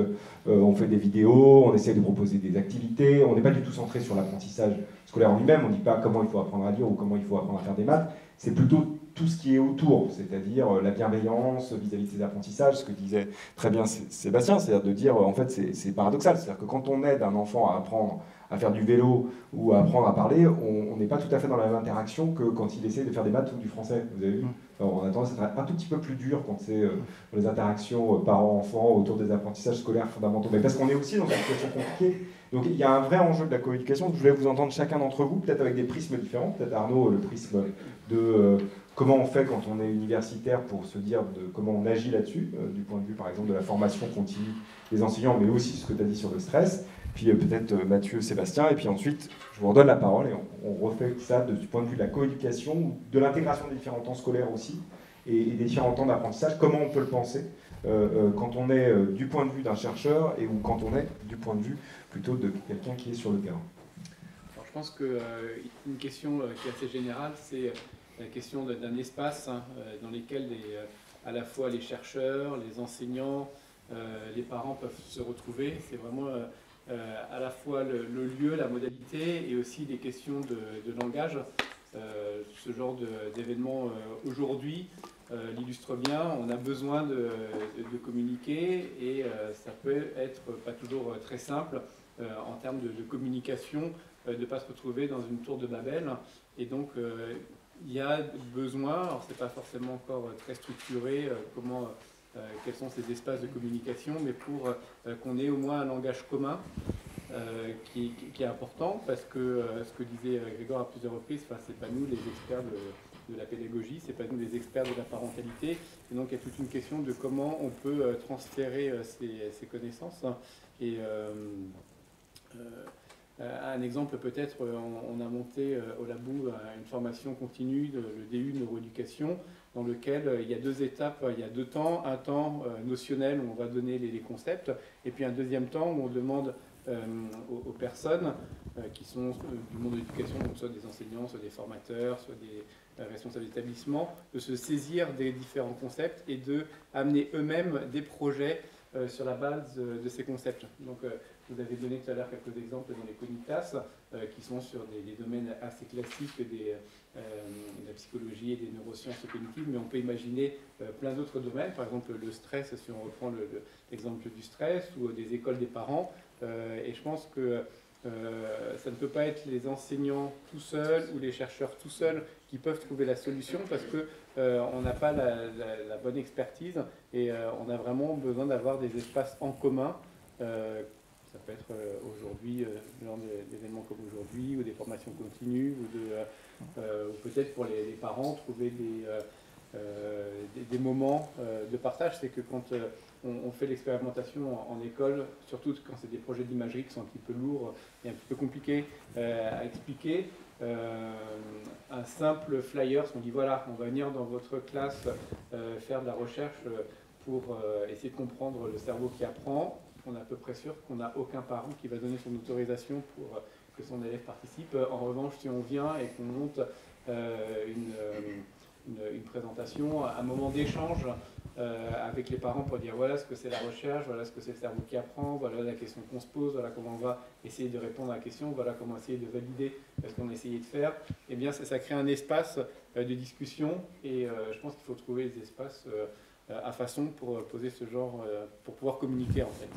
on fait des vidéos, on essaie de proposer des activités. On n'est pas du tout centré sur l'apprentissage scolaire en lui-même. On ne dit pas comment il faut apprendre à lire ou comment il faut apprendre à faire des maths. C'est plutôt tout ce qui est autour, c'est-à-dire la bienveillance vis-à-vis de ces apprentissages, ce que disait très bien Sébastien, c'est-à-dire de dire, en fait, c'est paradoxal, c'est-à-dire que quand on aide un enfant à apprendre à faire du vélo ou à apprendre à parler, on n'est pas tout à fait dans la même interaction que quand il essaie de faire des maths ou du français, vous avez vu. Alors, on a tendance à être un tout petit peu plus dur quand c'est dans les interactions parents-enfants autour des apprentissages scolaires fondamentaux, mais parce qu'on est aussi dans une situation compliquée. Donc il y a un vrai enjeu de la coéducation. Je voulais vous entendre chacun d'entre vous, peut-être avec des prismes différents, peut-être Arnaud, le prisme de comment on fait quand on est universitaire pour se dire de comment on agit là-dessus, du point de vue par exemple de la formation continue des enseignants, mais aussi ce que tu as dit sur le stress, puis peut-être Mathieu, Sébastien, et puis ensuite je vous redonne la parole et on refait ça du point de vue de la coéducation, de l'intégration des différents temps scolaires aussi, et des différents temps d'apprentissage, comment on peut le penser quand on est du point de vue d'un chercheur ou quand on est du point de vue plutôt de quelqu'un qui est sur le terrain. Alors, je pense qu'une question qui est assez générale, c'est la question d'un espace dans lequel à la fois les chercheurs, les enseignants, les parents peuvent se retrouver. C'est vraiment à la fois le lieu, la modalité et aussi des questions de langage. Ce genre d'événement aujourd'hui l'illustre bien. On a besoin de communiquer et ça peut être pas toujours très simple en termes de communication, de ne pas se retrouver dans une tour de Babel. Et donc, il y a besoin, alors c'est pas forcément encore très structuré, quels sont ces espaces de communication, mais pour qu'on ait au moins un langage commun qui est important, parce que ce que disait Grégoire à plusieurs reprises, c'est pas nous les experts de la pédagogie, c'est pas nous les experts de la parentalité, et donc il y a toute une question de comment on peut transférer ces connaissances. Et un exemple peut-être, on a monté au Labou une formation continue, le DU neuroéducation, dans lequel il y a 2 étapes, il y a 2 temps, un temps notionnel où on va donner les concepts, et puis un deuxième temps où on demande aux personnes qui sont du monde de l'éducation, donc soit des enseignants, soit des formateurs, soit des responsables d'établissement, de se saisir des différents concepts et de amener eux-mêmes des projets sur la base de ces concepts. Donc, vous avez donné tout à l'heure quelques exemples dans les Cognitas, qui sont sur des domaines assez classiques de la psychologie et des neurosciences cognitives, mais on peut imaginer plein d'autres domaines, par exemple le stress, si on reprend l'exemple du stress, ou des écoles des parents. Et je pense que ça ne peut pas être les enseignants tout seuls ou les chercheurs tout seuls qui peuvent trouver la solution, parce qu'on n'a pas la bonne expertise, et on a vraiment besoin d'avoir des espaces en commun. Ça peut être aujourd'hui, lors d'événements comme aujourd'hui, ou des formations continues, ou peut-être pour les parents, trouver des moments de partage. C'est que quand on fait l'expérimentation en école, surtout quand c'est des projets d'imagerie qui sont un petit peu lourds et un petit peu compliqués à expliquer, un simple flyer, on dit voilà, on va venir dans votre classe faire de la recherche pour essayer de comprendre le cerveau qui apprend, on est à peu près sûr qu'on n'a aucun parent qui va donner son autorisation pour que son élève participe. En revanche, si on vient et qu'on monte une présentation, un moment d'échange avec les parents pour dire voilà ce que c'est la recherche, voilà ce que c'est le cerveau qui apprend, voilà la question qu'on se pose, voilà comment on va essayer de répondre à la question, voilà comment essayer de valider ce qu'on a essayé de faire, eh bien ça crée un espace de discussion, et je pense qu'il faut trouver des espaces à façon pour poser ce genre, pour pouvoir communiquer en fait.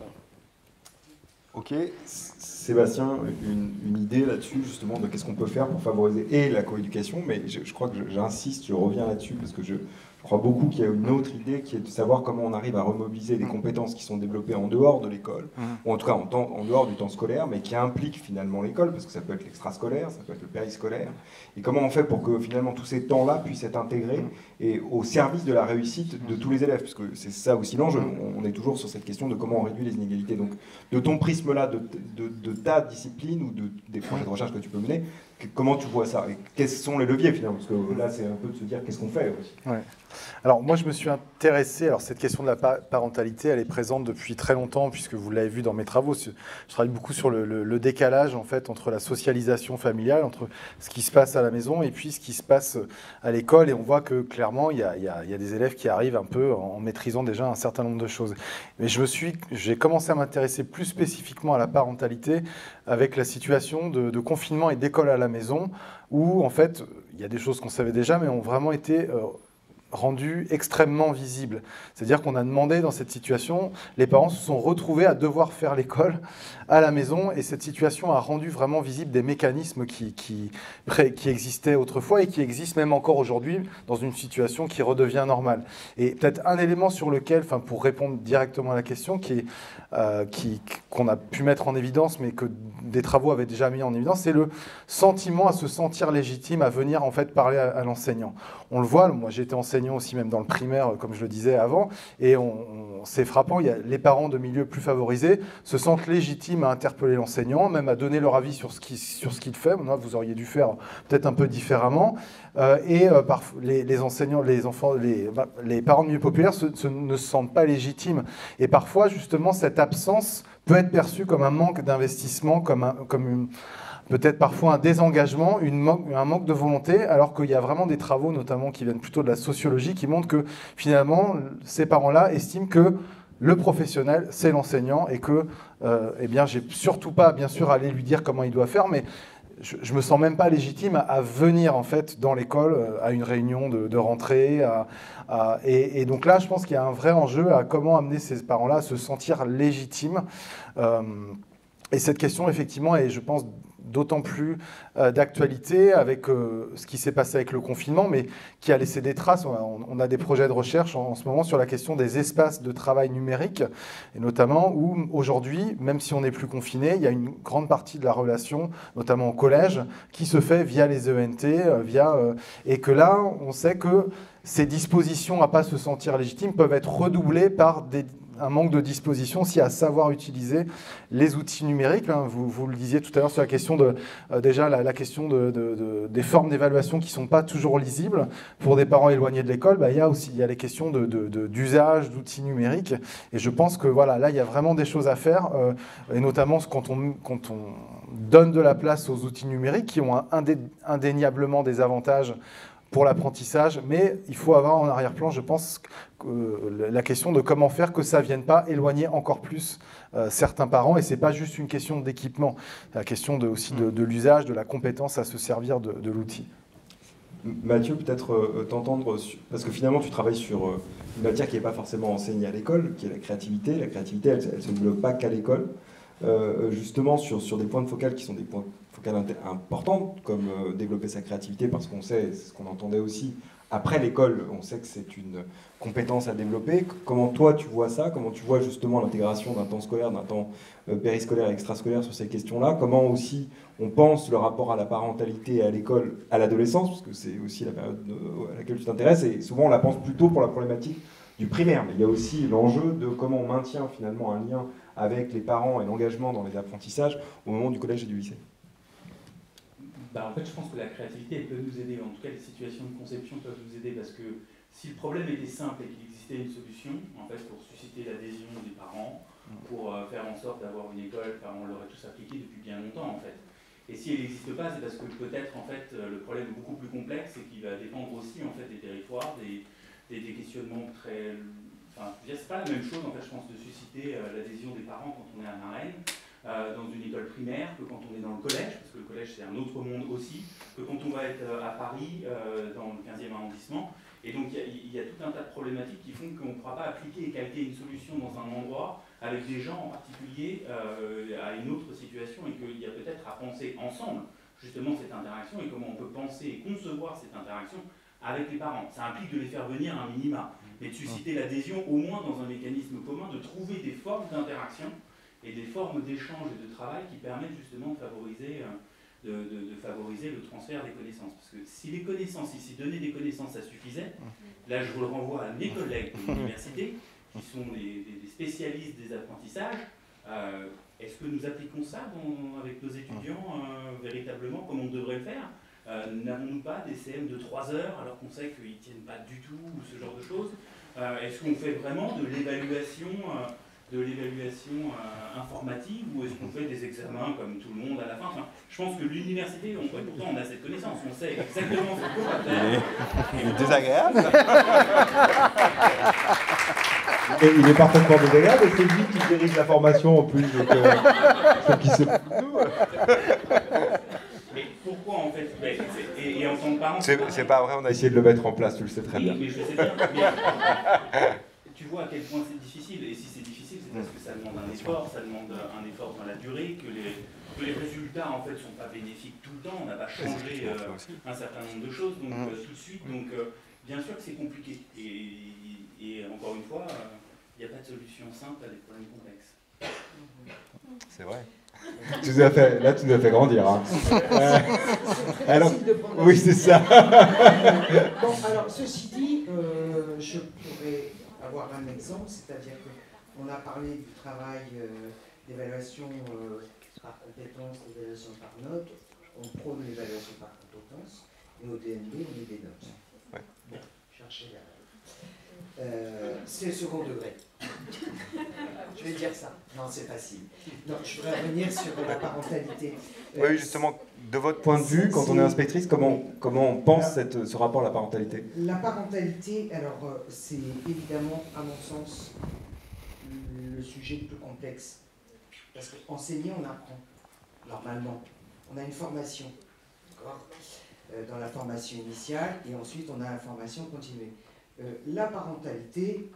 Ok, Sébastien, une idée là-dessus justement de qu'est-ce qu'on peut faire pour favoriser et la coéducation, mais je crois que j'insiste, je reviens là-dessus parce que je crois beaucoup qu'il y a une autre idée qui est de savoir comment on arrive à remobiliser des compétences qui sont développées en dehors de l'école, ou en tout cas en dehors du temps scolaire, mais qui impliquent finalement l'école, parce que ça peut être l'extrascolaire, ça peut être le périscolaire, et comment on fait pour que finalement tous ces temps-là puissent être intégrés et au service de la réussite de tous les élèves, parce que c'est ça aussi l'enjeu, on est toujours sur cette question de comment on réduit les inégalités. Donc de ton prisme-là, de ta discipline ou des projets de recherche que tu peux mener, comment tu vois ça et quels sont les leviers finalement, parce que là c'est un peu de se dire qu'est-ce qu'on fait aussi. Ouais. Alors moi je me suis intéressé, alors cette question de la parentalité elle est présente depuis très longtemps puisque vous l'avez vu dans mes travaux, je travaille beaucoup sur le décalage en fait entre la socialisation familiale, entre ce qui se passe à la maison et puis ce qui se passe à l'école, et on voit que clairement il y a des élèves qui arrivent un peu en maîtrisant déjà un certain nombre de choses. Mais j'ai commencé à m'intéresser plus spécifiquement à la parentalité avec la situation de confinement et d'école à la maison où en fait il y a des choses qu'on savait déjà mais ont vraiment été rendu extrêmement visible. C'est-à-dire qu'on a demandé dans cette situation, les parents se sont retrouvés à devoir faire l'école à la maison, et cette situation a rendu vraiment visible des mécanismes qui existaient autrefois et qui existent même encore aujourd'hui dans une situation qui redevient normale. Et peut-être un élément sur lequel, pour répondre directement à la question, qu'on a pu mettre en évidence, mais que des travaux avaient déjà mis en évidence, c'est le sentiment à se sentir légitime à venir en fait parler à l'enseignant. On le voit, moi j'ai été enseignant aussi même dans le primaire, comme je le disais avant, et c'est frappant, les parents de milieux plus favorisés se sentent légitimes à interpeller l'enseignant, même à donner leur avis sur ce qu'il fait. Vous auriez dû faire peut-être un peu différemment. Les enseignants, les parents de milieux populaires ne se sentent pas légitimes. Et parfois, justement, cette absence peut être perçue comme un manque d'investissement, peut-être parfois un désengagement, un manque de volonté, alors qu'il y a vraiment des travaux, notamment qui viennent plutôt de la sociologie, qui montrent que finalement, ces parents-là estiment que le professionnel, c'est l'enseignant, et que, j'ai surtout pas, bien sûr, à aller lui dire comment il doit faire, mais je me sens même pas légitime à venir en fait dans l'école, à une réunion de rentrée, et donc là, je pense qu'il y a un vrai enjeu à comment amener ces parents-là à se sentir légitimes. Et cette question, effectivement, est, je pense, d'autant plus d'actualité avec ce qui s'est passé avec le confinement, mais qui a laissé des traces. On a des projets de recherche en ce moment sur la question des espaces de travail numérique, et notamment où aujourd'hui, même si on n'est plus confiné, il y a une grande partie de la relation, notamment au collège, qui se fait via les ENT, et que là, on sait que ces dispositions à ne pas se sentir légitimes peuvent être redoublées par un manque de disposition aussi à savoir utiliser les outils numériques. Vous le disiez tout à l'heure sur la question déjà la question des formes d'évaluation qui ne sont pas toujours lisibles pour des parents éloignés de l'école. Il y a les questions d'usage d'outils numériques. Et je pense que voilà, là, il y a vraiment des choses à faire, et notamment quand on donne de la place aux outils numériques qui ont indéniablement des avantages pour l'apprentissage, mais il faut avoir en arrière-plan, je pense, la question de comment faire que ça ne vienne pas éloigner encore plus certains parents. Et ce n'est pas juste une question d'équipement, c'est la question aussi de l'usage, de la compétence à se servir de l'outil. Mathieu, peut-être t'entendre, parce que finalement tu travailles sur une matière qui n'est pas forcément enseignée à l'école, qui est la créativité. La créativité, elle ne se développe pas qu'à l'école. Justement sur des points de focale qui sont des points focales importants, comme développer sa créativité, parce qu'on sait, c'est ce qu'on entendait aussi, après l'école, on sait que c'est une compétence à développer. Comment toi tu vois ça? Comment tu vois justement l'intégration d'un temps scolaire, d'un temps périscolaire et extrascolaire sur ces questions-là? Comment aussi on pense le rapport à la parentalité à l'école, à l'adolescence, parce que c'est aussi la période à laquelle tu t'intéresses, et souvent on la pense plutôt pour la problématique du primaire, mais il y a aussi l'enjeu de comment on maintient finalement un lien avec les parents et l'engagement dans les apprentissages au moment du collège et du lycée. En fait, je pense que la créativité, elle peut nous aider. En tout cas, les situations de conception peuvent nous aider parce que si le problème était simple et qu'il existait une solution, en fait, pour susciter l'adhésion des parents, pour faire en sorte d'avoir une école, on l'aurait tous appliqué depuis bien longtemps, en fait. Et si elle n'existe pas, c'est parce que peut-être, en fait, le problème est beaucoup plus complexe et qu'il va dépendre aussi, en fait, des territoires, des questionnements très... Enfin, c'est pas la même chose, en fait, je pense, de susciter l'adhésion des parents quand on est à Marennes, dans une école primaire, que quand on est dans le collège, parce que le collège c'est un autre monde aussi, que quand on va être à Paris, dans le 15e arrondissement. Et donc il y a tout un tas de problématiques qui font qu'on ne pourra pas appliquer et calquer une solution dans un endroit avec des gens en particulier à une autre situation, et qu'il y a peut-être à penser ensemble justement cette interaction et comment on peut penser et concevoir cette interaction avec les parents. Ça implique de les faire venir un minima, mais de susciter l'adhésion au moins dans un mécanisme commun, de trouver des formes d'interaction et des formes d'échange et de travail qui permettent justement de favoriser le transfert des connaissances. Parce que si les connaissances, si donner des connaissances, ça suffisait, là je vous le renvoie à mes collègues de l'université, qui sont des spécialistes des apprentissages. Est-ce que nous appliquons ça avec nos étudiants véritablement comme on devrait le faire? N'avons-nous pas des CM de 3 heures alors qu'on sait qu'ils ne tiennent pas du tout, ou ce genre de choses? Est-ce qu'on fait vraiment de l'évaluation informative, ou est-ce qu'on fait des examens comme tout le monde à la fin? Je pense que l'université, pourtant on a cette connaissance, on sait exactement ce qu'on va faire. Il est désagréable. Et il est parfaitement désagréable, et c'est lui qui dirige la formation en plus. Donc, mais pourquoi en fait? Et en tant que parent, c'est pas vrai, on a essayé de le mettre en place, tu le sais très bien. Mais je sais bien. Tu vois à quel point c'est difficile, et si c'est difficile, c'est parce que ça demande un effort, dans la durée, que les résultats en fait sont pas bénéfiques tout le temps, on n'a pas changé un certain nombre de choses donc, tout de suite, donc bien sûr que c'est compliqué, et encore une fois, il n'y a pas de solution simple à des problèmes complexes. C'est vrai. Tu nous as fait grandir. Hein. Alors, oui, c'est ça. Bon, alors, ceci dit, je pourrais avoir un exemple, c'est-à-dire qu'on a parlé du travail d'évaluation par compétence, d'évaluation par note, on prône l'évaluation par compétence, et au DNB, on met des notes. Ouais. Bon, cherchez la c'est le second degré. Je vais dire ça. Non, c'est facile. Non, je voudrais revenir sur la parentalité. Oui, justement, de votre point de vue, quand on est inspectrice, comment on pense ce rapport à la parentalité? La parentalité, alors, c'est évidemment, à mon sens, le sujet le plus complexe. Parce qu'enseigner, on apprend, normalement. On a une formation, d'accord, dans la formation initiale, et ensuite on a la formation continuée. La parentalité,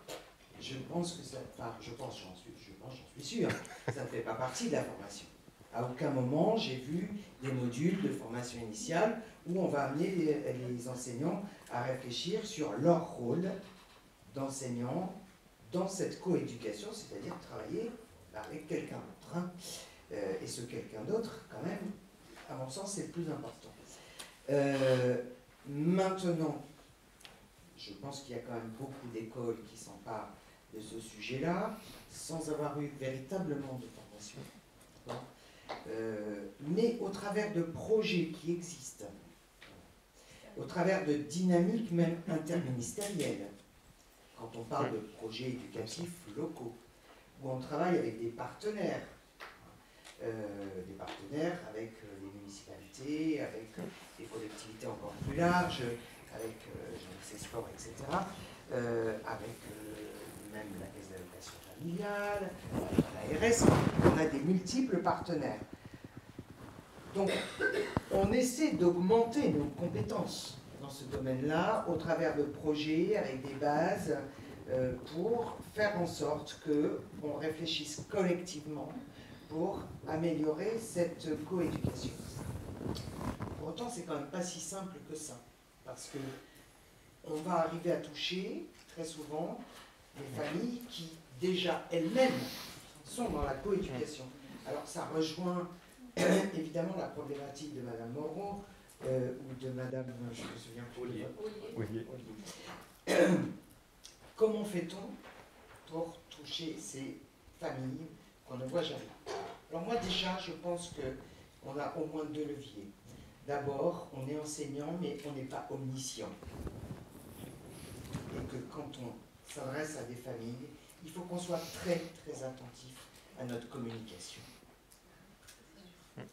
je pense que ça, enfin, j'en suis sûr, ça ne fait pas partie de la formation. À aucun moment, j'ai vu des modules de formation initiale où on va amener les enseignants à réfléchir sur leur rôle d'enseignant dans cette coéducation, c'est-à-dire travailler avec quelqu'un d'autre. Hein. Et ce quelqu'un d'autre, quand même, à mon sens, c'est le plus important. Maintenant, je pense qu'il y a quand même beaucoup d'écoles qui s'emparent de ce sujet-là, sans avoir eu véritablement de formation. Mais au travers de projets qui existent, au travers de dynamiques même interministérielles, quand on parle de projets éducatifs locaux, où on travaille avec des partenaires avec les municipalités, avec des collectivités encore plus larges, avec GNC Sport, etc., avec même la caisse d'allocation familiale, l'ARS, on a des multiples partenaires. Donc, on essaie d'augmenter nos compétences dans ce domaine-là, au travers de projets avec des bases, pour faire en sorte qu'on réfléchisse collectivement pour améliorer cette coéducation. Pour autant, c'est quand même pas si simple que ça, parce que on va arriver à toucher, très souvent, des familles qui, déjà elles-mêmes, sont dans la coéducation. Alors, ça rejoint évidemment la problématique de Madame Moreau, ou de Madame, je me souviens plus. Olivier. Comment fait-on pour toucher ces familles qu'on ne voit jamais? Alors moi déjà, je pense qu'on a au moins deux leviers. D'abord, on est enseignant, mais on n'est pas omniscient. Et que quand on s'adresse à des familles, il faut qu'on soit très très attentif à notre communication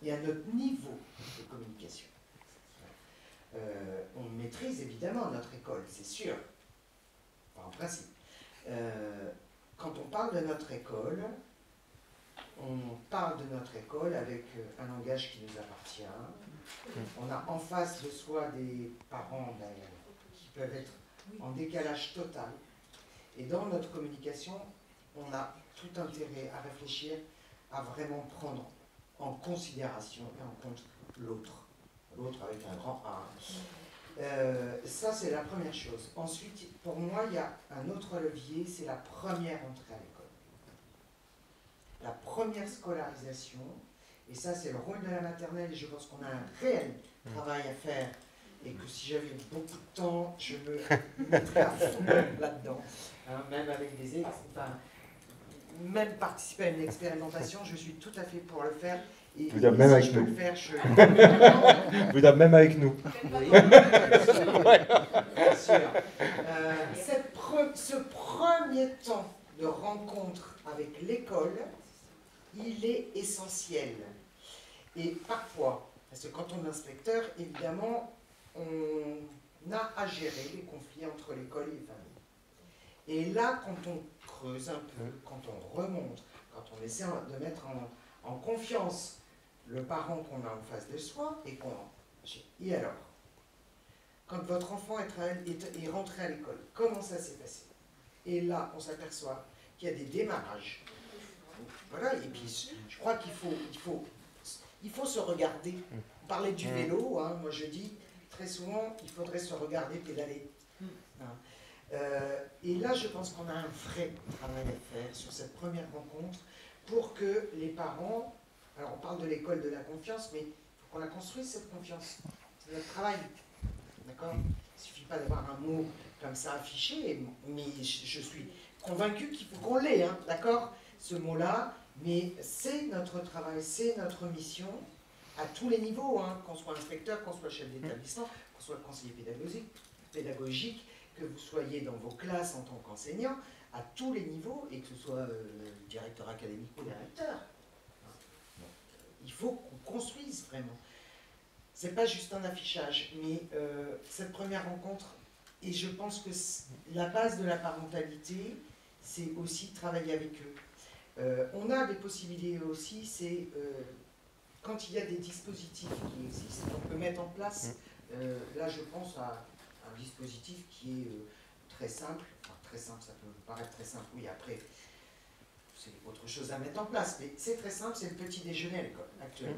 et à notre niveau de communication. On maîtrise évidemment notre école, c'est sûr, enfin, en principe. Quand on parle de notre école, on parle de notre école avec un langage qui nous appartient. On a en face de soi des parents qui peuvent être en décalage total. Et dans notre communication, on a tout intérêt à réfléchir, à vraiment prendre en considération et en compte l'autre. L'autre avec un grand A. Ça, c'est la première chose. Ensuite, pour moi, il y a un autre levier, c'est la première entrée à l'école. La première scolarisation, et ça, c'est le rôle de la maternelle, et je pense qu'on a un réel travail à faire, et que si j'avais beaucoup de temps, je me mettrais à fond là-dedans, hein, même avec des même participer à une expérimentation, je suis tout à fait pour le faire. Et vous êtes même avec nous. Vous êtes même avec nous. Oui, bien sûr. Ce premier temps de rencontre avec l'école, il est essentiel. Et parfois, parce que quand on est inspecteur, évidemment, on a à gérer les conflits entre l'école et les familles. Et là, quand on creuse un peu, quand on remonte, quand on essaie de mettre en confiance le parent qu'on a en face de soi, et alors, quand votre enfant est rentré à l'école, comment ça s'est passé? Et là, on s'aperçoit qu'il y a des démarrages. Voilà, et puis je crois qu'il faut se regarder. On parlait du vélo, hein, moi je dis très souvent, il faudrait se regarder pédaler. Hein. Et là, je pense qu'on a un vrai travail à faire sur cette première rencontre pour que les parents, alors on parle de l'école de la confiance, mais il faut qu'on la construise cette confiance. C'est notre travail, d'accord? Il ne suffit pas d'avoir un mot comme ça affiché, mais je suis convaincu qu'il faut qu'on l'ait, hein, d'accord? Ce mot-là, mais c'est notre travail, c'est notre mission à tous les niveaux, hein, qu'on soit inspecteur, qu'on soit chef d'établissement, qu'on soit conseiller pédagogique, que vous soyez dans vos classes en tant qu'enseignant, à tous les niveaux, et que ce soit directeur académique ou directeur. Il faut qu'on construise vraiment. C'est pas juste un affichage, mais cette première rencontre, et je pense que la base de la parentalité, c'est aussi travailler avec eux. On a des possibilités aussi, c'est quand il y a des dispositifs qui existent, on peut mettre en place, là je pense à un dispositif qui est très simple, enfin très simple, ça peut paraître très simple, oui, après, c'est autre chose à mettre en place. Mais c'est très simple, c'est le petit déjeuner à l'école actuellement.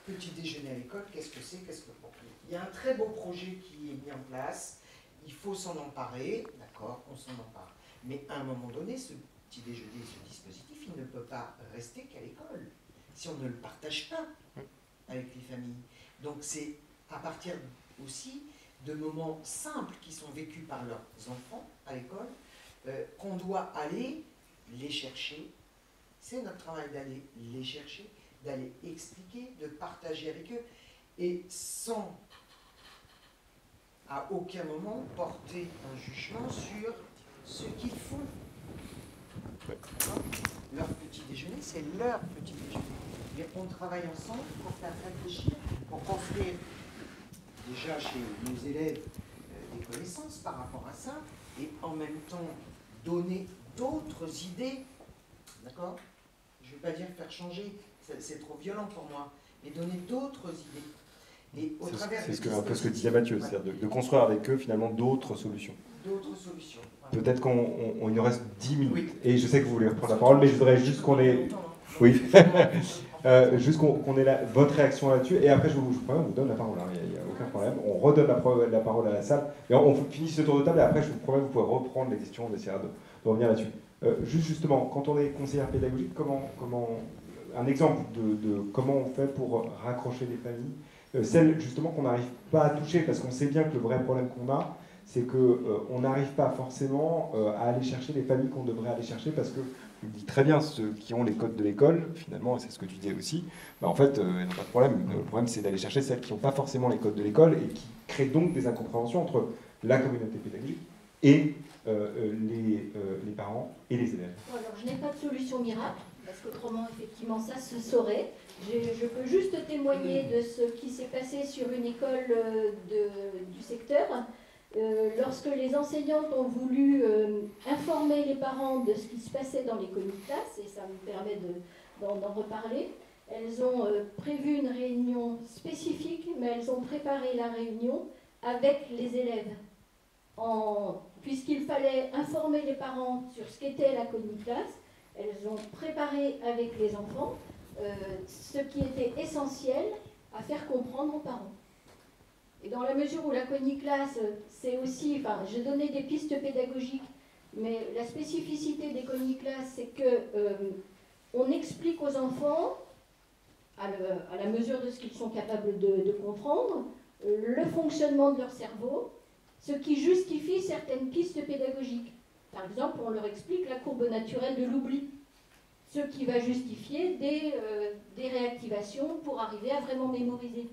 Petit déjeuner à l'école, qu'est-ce que c'est? Bon, il y a un très beau projet qui est mis en place. Il faut s'en emparer, d'accord, on s'en empare. Mais à un moment donné, ce petit déjeuner, ce dispositif, il ne peut pas rester qu'à l'école, si on ne le partage pas avec les familles. Donc c'est à partir aussi de moments simples qui sont vécus par leurs enfants à l'école, qu'on doit aller les chercher. C'est notre travail d'aller les chercher, d'aller expliquer, de partager avec eux, et sans à aucun moment porter un jugement sur ce qu'ils font. Leur petit déjeuner, c'est leur petit déjeuner. Mais on travaille ensemble pour faire réfléchir, pour construire déjà chez nos élèves des connaissances par rapport à ça, et en même temps donner d'autres idées. D'accord? Je ne veux pas dire faire changer, c'est trop violent pour moi, mais donner d'autres idées. C'est un peu ce que disait Mathieu, c'est-à-dire de construire avec eux finalement d'autres solutions. D'autres solutions. Voilà. Peut-être qu'il nous reste 10 minutes, oui. Et je sais que vous voulez reprendre la parole, mais je voudrais juste qu'on ait... Oui, juste qu'on ait votre réaction là-dessus, et après je vous donne la parole, il n'y a aucun problème. On redonne la parole à la salle, et on finit ce tour de table, et après je vous promets, vous pouvez reprendre les questions, on essaiera de revenir là-dessus. Justement, quand on est conseillère pédagogique, un exemple de comment on fait pour raccrocher les familles, celles justement qu'on n'arrive pas à toucher, parce qu'on sait bien que le vrai problème qu'on a, c'est qu'on n'arrive pas forcément à aller chercher les familles qu'on devrait aller chercher, parce que, je dis très bien, ceux qui ont les codes de l'école, finalement, et c'est ce que tu disais aussi, en fait, elles n'ont pas de problème. Le problème, c'est d'aller chercher celles qui n'ont pas forcément les codes de l'école et qui créent donc des incompréhensions entre la communauté pédagogique et les parents et les élèves. Bon, alors, je n'ai pas de solution miracle, parce qu'autrement, effectivement, ça se saurait. Je peux juste témoigner de ce qui s'est passé sur une école du secteur. Lorsque les enseignantes ont voulu informer les parents de ce qui se passait dans les comiclasses, et ça me permet d'en reparler, elles ont prévu une réunion spécifique, mais elles ont préparé la réunion avec les élèves. Puisqu'il fallait informer les parents sur ce qu'était la comiclasse, elles ont préparé avec les enfants ce qui était essentiel à faire comprendre aux parents. Et dans la mesure où la comiclasse, c'est aussi, enfin, j'ai donné des pistes pédagogiques, mais la spécificité des comiclasses, c'est que on explique aux enfants, à la mesure de ce qu'ils sont capables de comprendre, le fonctionnement de leur cerveau, ce qui justifie certaines pistes pédagogiques. Par exemple, on leur explique la courbe naturelle de l'oubli, ce qui va justifier des réactivations pour arriver à vraiment mémoriser.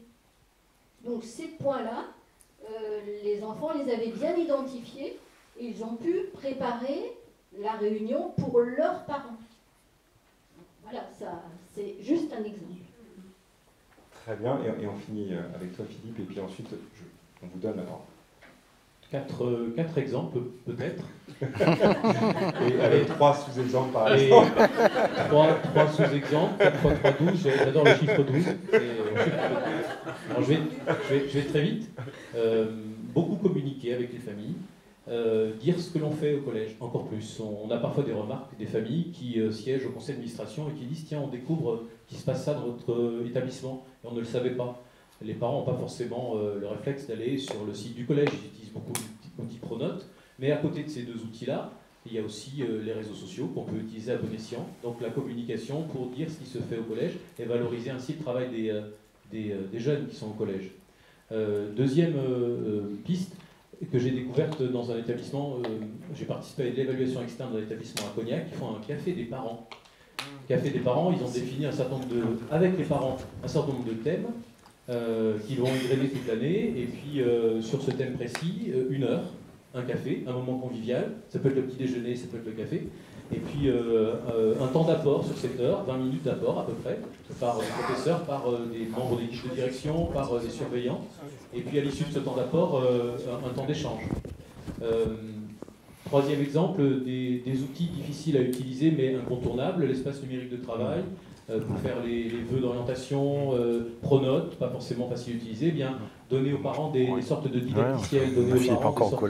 Donc ces points-là, les enfants les avaient bien identifiés et ils ont pu préparer la réunion pour leurs parents. Voilà, ça, c'est juste un exemple. Très bien, et on finit avec toi Philippe, et puis ensuite on vous donne la parole. Quatre exemples, peut-être. Et avec 3 sous-exemples par exemple. 3 sous-exemples, 4 x 3, 12, j'adore le chiffre 12. Alors, je vais très vite. Beaucoup communiquer avec les familles, dire ce que l'on fait au collège, encore plus. On a parfois des remarques des familles qui siègent au conseil d'administration et qui disent « Tiens, on découvre qu'il se passe ça dans notre établissement, et on ne le savait pas ». Les parents n'ont pas forcément le réflexe d'aller sur le site du collège, ils utilisent beaucoup d'outils Pronote, mais à côté de ces 2 outils-là, il y a aussi les réseaux sociaux qu'on peut utiliser à bon escient, donc la communication pour dire ce qui se fait au collège et valoriser ainsi le travail des jeunes qui sont au collège. Deuxième piste que j'ai découverte dans un établissement, j'ai participé à l'évaluation externe d'un établissement à Cognac, qui font un café des parents. Café des parents, ils ont défini avec les parents un certain nombre de thèmes, qui vont égrener toute l'année, et puis sur ce thème précis, 1 heure, un café, un moment convivial, ça peut être le petit déjeuner, ça peut être le café, et puis un temps d'apport sur cette heure, 20 minutes d'apport à peu près, par les professeurs, par des membres d'équipe de direction, par des surveillants, et puis à l'issue de ce temps d'apport, un temps d'échange. Troisième exemple, des outils difficiles à utiliser mais incontournables, l'espace numérique de travail, pour faire les vœux d'orientation, Pronote, pas forcément facile à utiliser, bien donner aux parents des sortes de didacticiels, donner aux parents des sortes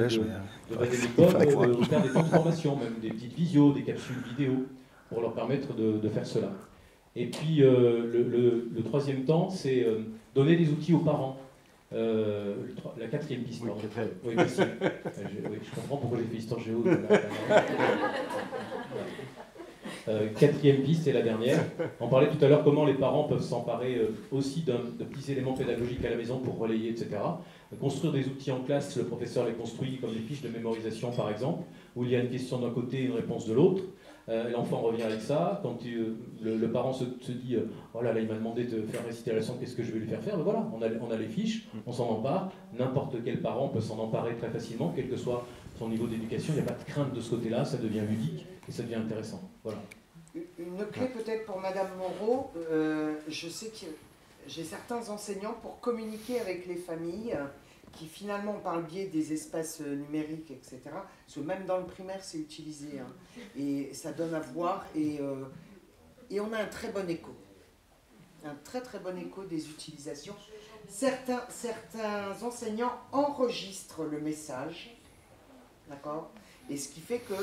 de vade-mecum, faire des temps de formation, même des petites visios, des capsules vidéo. pour leur permettre de faire cela. Et puis le troisième temps, c'est donner des outils aux parents. La quatrième piste, pardon. Oui, merci. Je comprends pourquoi j'ai fait histoire géo. Quatrième piste, c'est la dernière. On parlait tout à l'heure comment les parents peuvent s'emparer aussi de petits éléments pédagogiques à la maison pour relayer, etc. Construire des outils en classe, le professeur les construit comme des fiches de mémorisation par exemple, où il y a une question d'un côté et une réponse de l'autre. L'enfant revient avec ça. Quand le parent se dit oh là là, il m'a demandé de faire réciter la leçon, qu'est-ce que je vais lui faire faire? Ben voilà, on a les fiches, on s'en empare. N'importe quel parent peut s'en emparer très facilement, quel que soit son niveau d'éducation. Il n'y a pas de crainte de ce côté-là, ça devient ludique et ça devient intéressant. Voilà. Une clé peut-être pour Madame Moreau. Je sais que j'ai certains enseignants pour communiquer avec les familles qui finalement, par le biais des espaces numériques, etc., parce que même dans le primaire, c'est utilisé, hein, et ça donne à voir, et on a un très bon écho. Un très très bon écho des utilisations. Certains enseignants enregistrent le message, d'accord, et ce qui fait que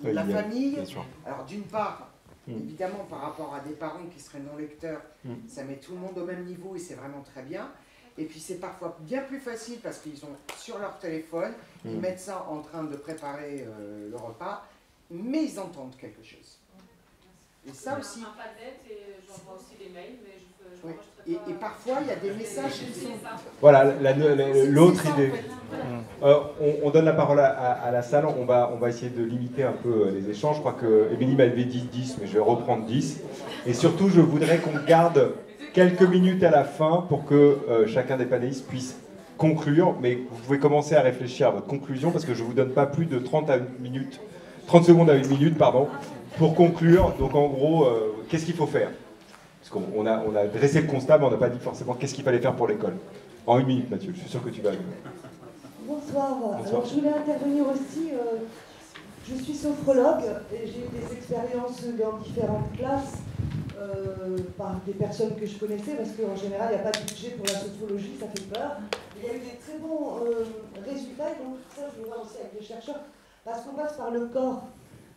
la famille, alors d'une part, évidemment par rapport à des parents qui seraient non lecteurs, ça met tout le monde au même niveau et c'est vraiment très bien. Et puis c'est parfois bien plus facile parce qu'ils sont sur leur téléphone, ils mettent ça en train de préparer le repas, mais ils entendent quelque chose. Et ça aussi. Et j'envoie aussi des mails, mais je oui. Et parfois il y a des messages qui sont. Voilà, l'autre idée. On donne la parole à la salle, on va essayer de limiter un peu les échanges. Je crois que Émilie m'avait dit 10, mais je vais reprendre 10. Et surtout, je voudrais qu'on garde quelques minutes à la fin pour que chacun des panélistes puisse conclure, mais vous pouvez commencer à réfléchir à votre conclusion parce que je ne vous donne pas plus de 30 secondes à 1 minute, pardon, pour conclure. Donc en gros, qu'est-ce qu'il faut faire? Parce qu'on a dressé le constat, mais on n'a pas dit forcément qu'est-ce qu'il fallait faire pour l'école. En 1 minute, Mathieu, je suis sûr que tu vas... Bonsoir. Alors je voulais intervenir aussi, je suis sophrologue et j'ai eu des expériences dans différentes classes par des personnes que je connaissais, parce qu'en général il n'y a pas de budget pour la sophrologie, ça fait peur. Il y a eu des très bons résultats, et donc ça je le vois aussi avec les chercheurs, parce qu'on passe par le corps,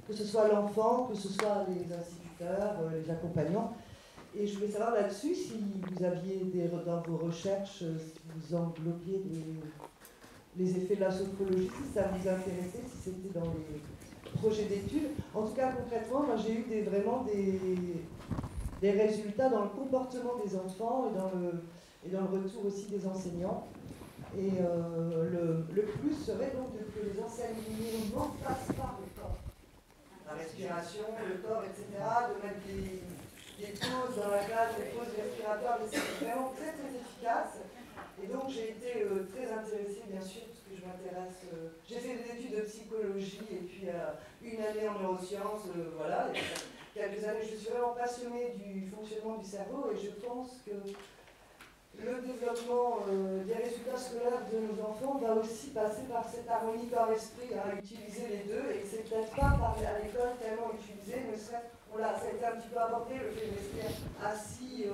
que ce soit l'enfant, que ce soit les instituteurs, les accompagnants. Et je voulais savoir là-dessus si vous aviez dans vos recherches, si vous englobiez les effets de la sophrologie, si ça vous intéressait, si c'était dans les projets d'études. En tout cas, concrètement, moi j'ai eu vraiment des résultats dans le comportement des enfants et dans le retour aussi des enseignants. Et le plus serait donc que les enseignements passent par le corps. La respiration, le corps, etc., de mettre des pauses dans la classe, des pauses respiratoires, c'est vraiment très très efficace. Et donc j'ai été très intéressée, bien sûr, parce que je m'intéresse. J'ai fait des études de psychologie et puis une année en neurosciences, voilà. Quelques années, je suis vraiment passionnée du fonctionnement du cerveau et je pense que le développement des résultats scolaires de nos enfants va aussi passer par cette harmonie corps-esprit, à utiliser les deux, et c'est peut-être pas à l'école tellement utilisé, mais ça a été un petit peu abordé, le fait de rester assis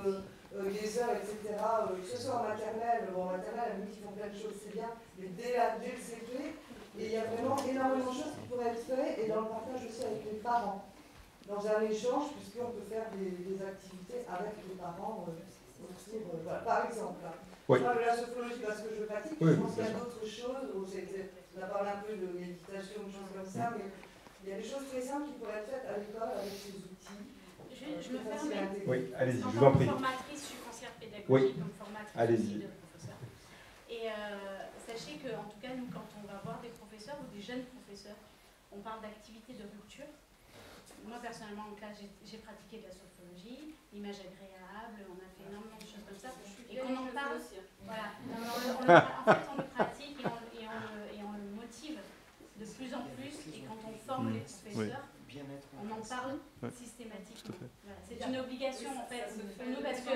des heures, etc., que ce soit en maternelle, ils font plein de choses, c'est bien, mais dès le CP, et il y a vraiment énormément de choses qui pourraient être faites, et dans le partage aussi avec les parents, dans un échange, puisqu'on peut faire des activités avec les parents. Voilà, par exemple, oui. Je parle de la sophrologie parce que je pratique, oui, je pense qu'il y a d'autres choses, on a parlé un peu de méditation, de choses comme ça, mais il y a des choses très simples qui pourraient être faites à l'école avec ces outils. Je me permets. Oui, allez-y, je vous En en tant prie. que formatrice, je suis conseillère pédagogique, oui. comme formatrice allez-y. de professeurs. Et sachez qu'en tout cas, nous, quand on va voir des professeurs ou des jeunes professeurs, on parle d'activité de rupture. Moi, personnellement, en classe, j'ai pratiqué de la sophrologie, l'image agréable, on a fait énormément de choses comme ça. Et qu'on en parle, voilà. En fait, on le pratique et on le motive de plus en plus. Et quand on forme les professeurs, on en parle systématiquement. Voilà. C'est une obligation, en fait, pour nous, parce que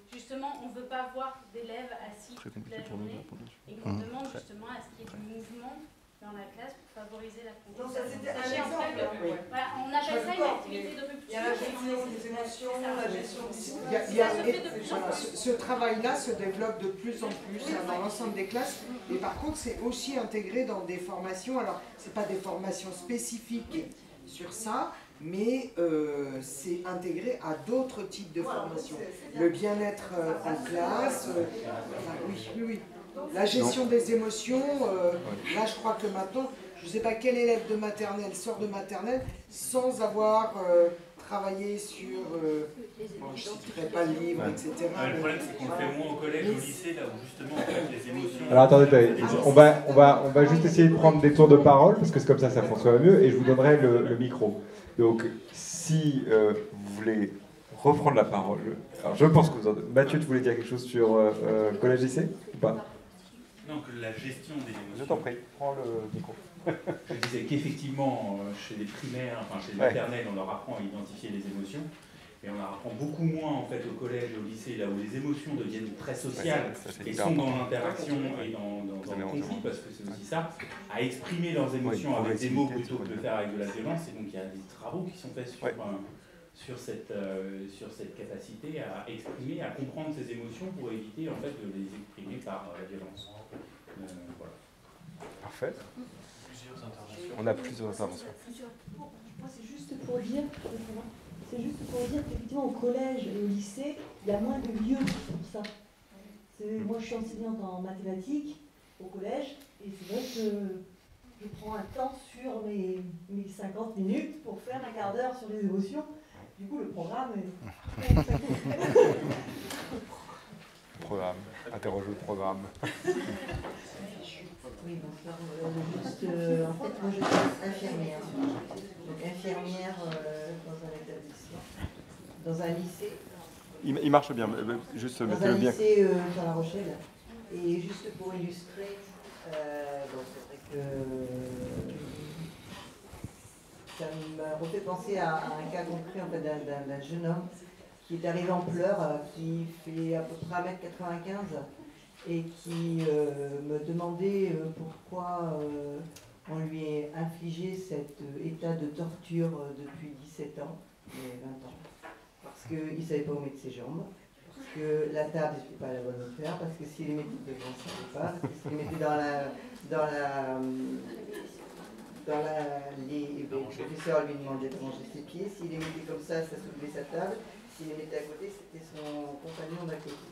justement, on ne veut pas voir d'élèves assis toute la journée. Et qu'on demande justement à ce qu'il y ait du mouvement dans la classe pour favoriser la compréhension. Voilà, on appelle ça une activité de rupture. Il y a la gestion des émotions, la gestion des ce travail-là se développe de plus en plus dans l'ensemble des classes. Et par contre, c'est aussi intégré dans des formations. Alors, ce n'est pas des formations spécifiques sur ça, mais c'est intégré à d'autres types de formations. Le bien-être en classe, oui. La gestion des émotions, là je crois que maintenant, je ne sais pas quel élève de maternelle sort de maternelle sans avoir travaillé sur, bon, je ne citerai pas le livre, etc. Le problème c'est qu'on le fait moins au collège et au lycée, là où justement en fait, les émotions... Alors attendez, on va juste essayer de prendre des tours de parole, parce que comme ça fonctionne mieux, et je vous donnerai le micro. Donc si vous voulez reprendre la parole, alors je pense que vous en... Mathieu, tu voulais dire quelque chose sur collège-lycée ou pas? Non, que la gestion des émotions. Je t'en prie, prends le micro. Je disais qu'effectivement, chez les primaires, enfin chez les maternelles, on leur apprend à identifier les émotions, mais on leur apprend beaucoup moins en fait au collège et au lycée, là où les émotions deviennent très sociales et sont dans l'interaction et dans le conflit, parce que c'est aussi ça, à exprimer leurs émotions avec des mots plutôt que de le faire avec de la violence. Et donc il y a des travaux qui sont faits sur cette capacité à exprimer, à comprendre ses émotions pour éviter en fait de les exprimer par la violence. Voilà. Parfait. On a plusieurs interventions. Moi, c'est juste pour dire qu'effectivement, au collège et au lycée, il y a moins de lieux pour ça. Moi, je suis enseignante en mathématiques au collège, et c'est vrai que je prends un temps sur mes 50 minutes pour faire un quart d'heure sur les émotions. Du coup, le programme est... Programme. Interroge le programme. Oui, bonsoir. Juste, en fait, moi je suis infirmière. Donc infirmière dans un établissement, dans un lycée. Il marche bien, juste mettez-le bien. Dans un lycée sur La Rochelle. Et juste pour illustrer, bon, c'est vrai que ça m'a refait penser à un cas concret en fait, d'un jeune homme qui est arrivé en pleurs, qui fait à peu près 1m95 et qui me demandait pourquoi on lui ait infligé cet état de torture depuis 17 ans, mais 20 ans. Parce qu'il ne savait pas où mettre ses jambes, parce que la table n'était pas à la bonne hauteur, parce que s'il les mettait devant, ça ne pas, parce que s'il les mettait les professeurs lui demandaient de ranger ses pieds, s'il les mettait comme ça soulevait sa table, s'il les mettait à côté, c'était son compagnon d'à côté.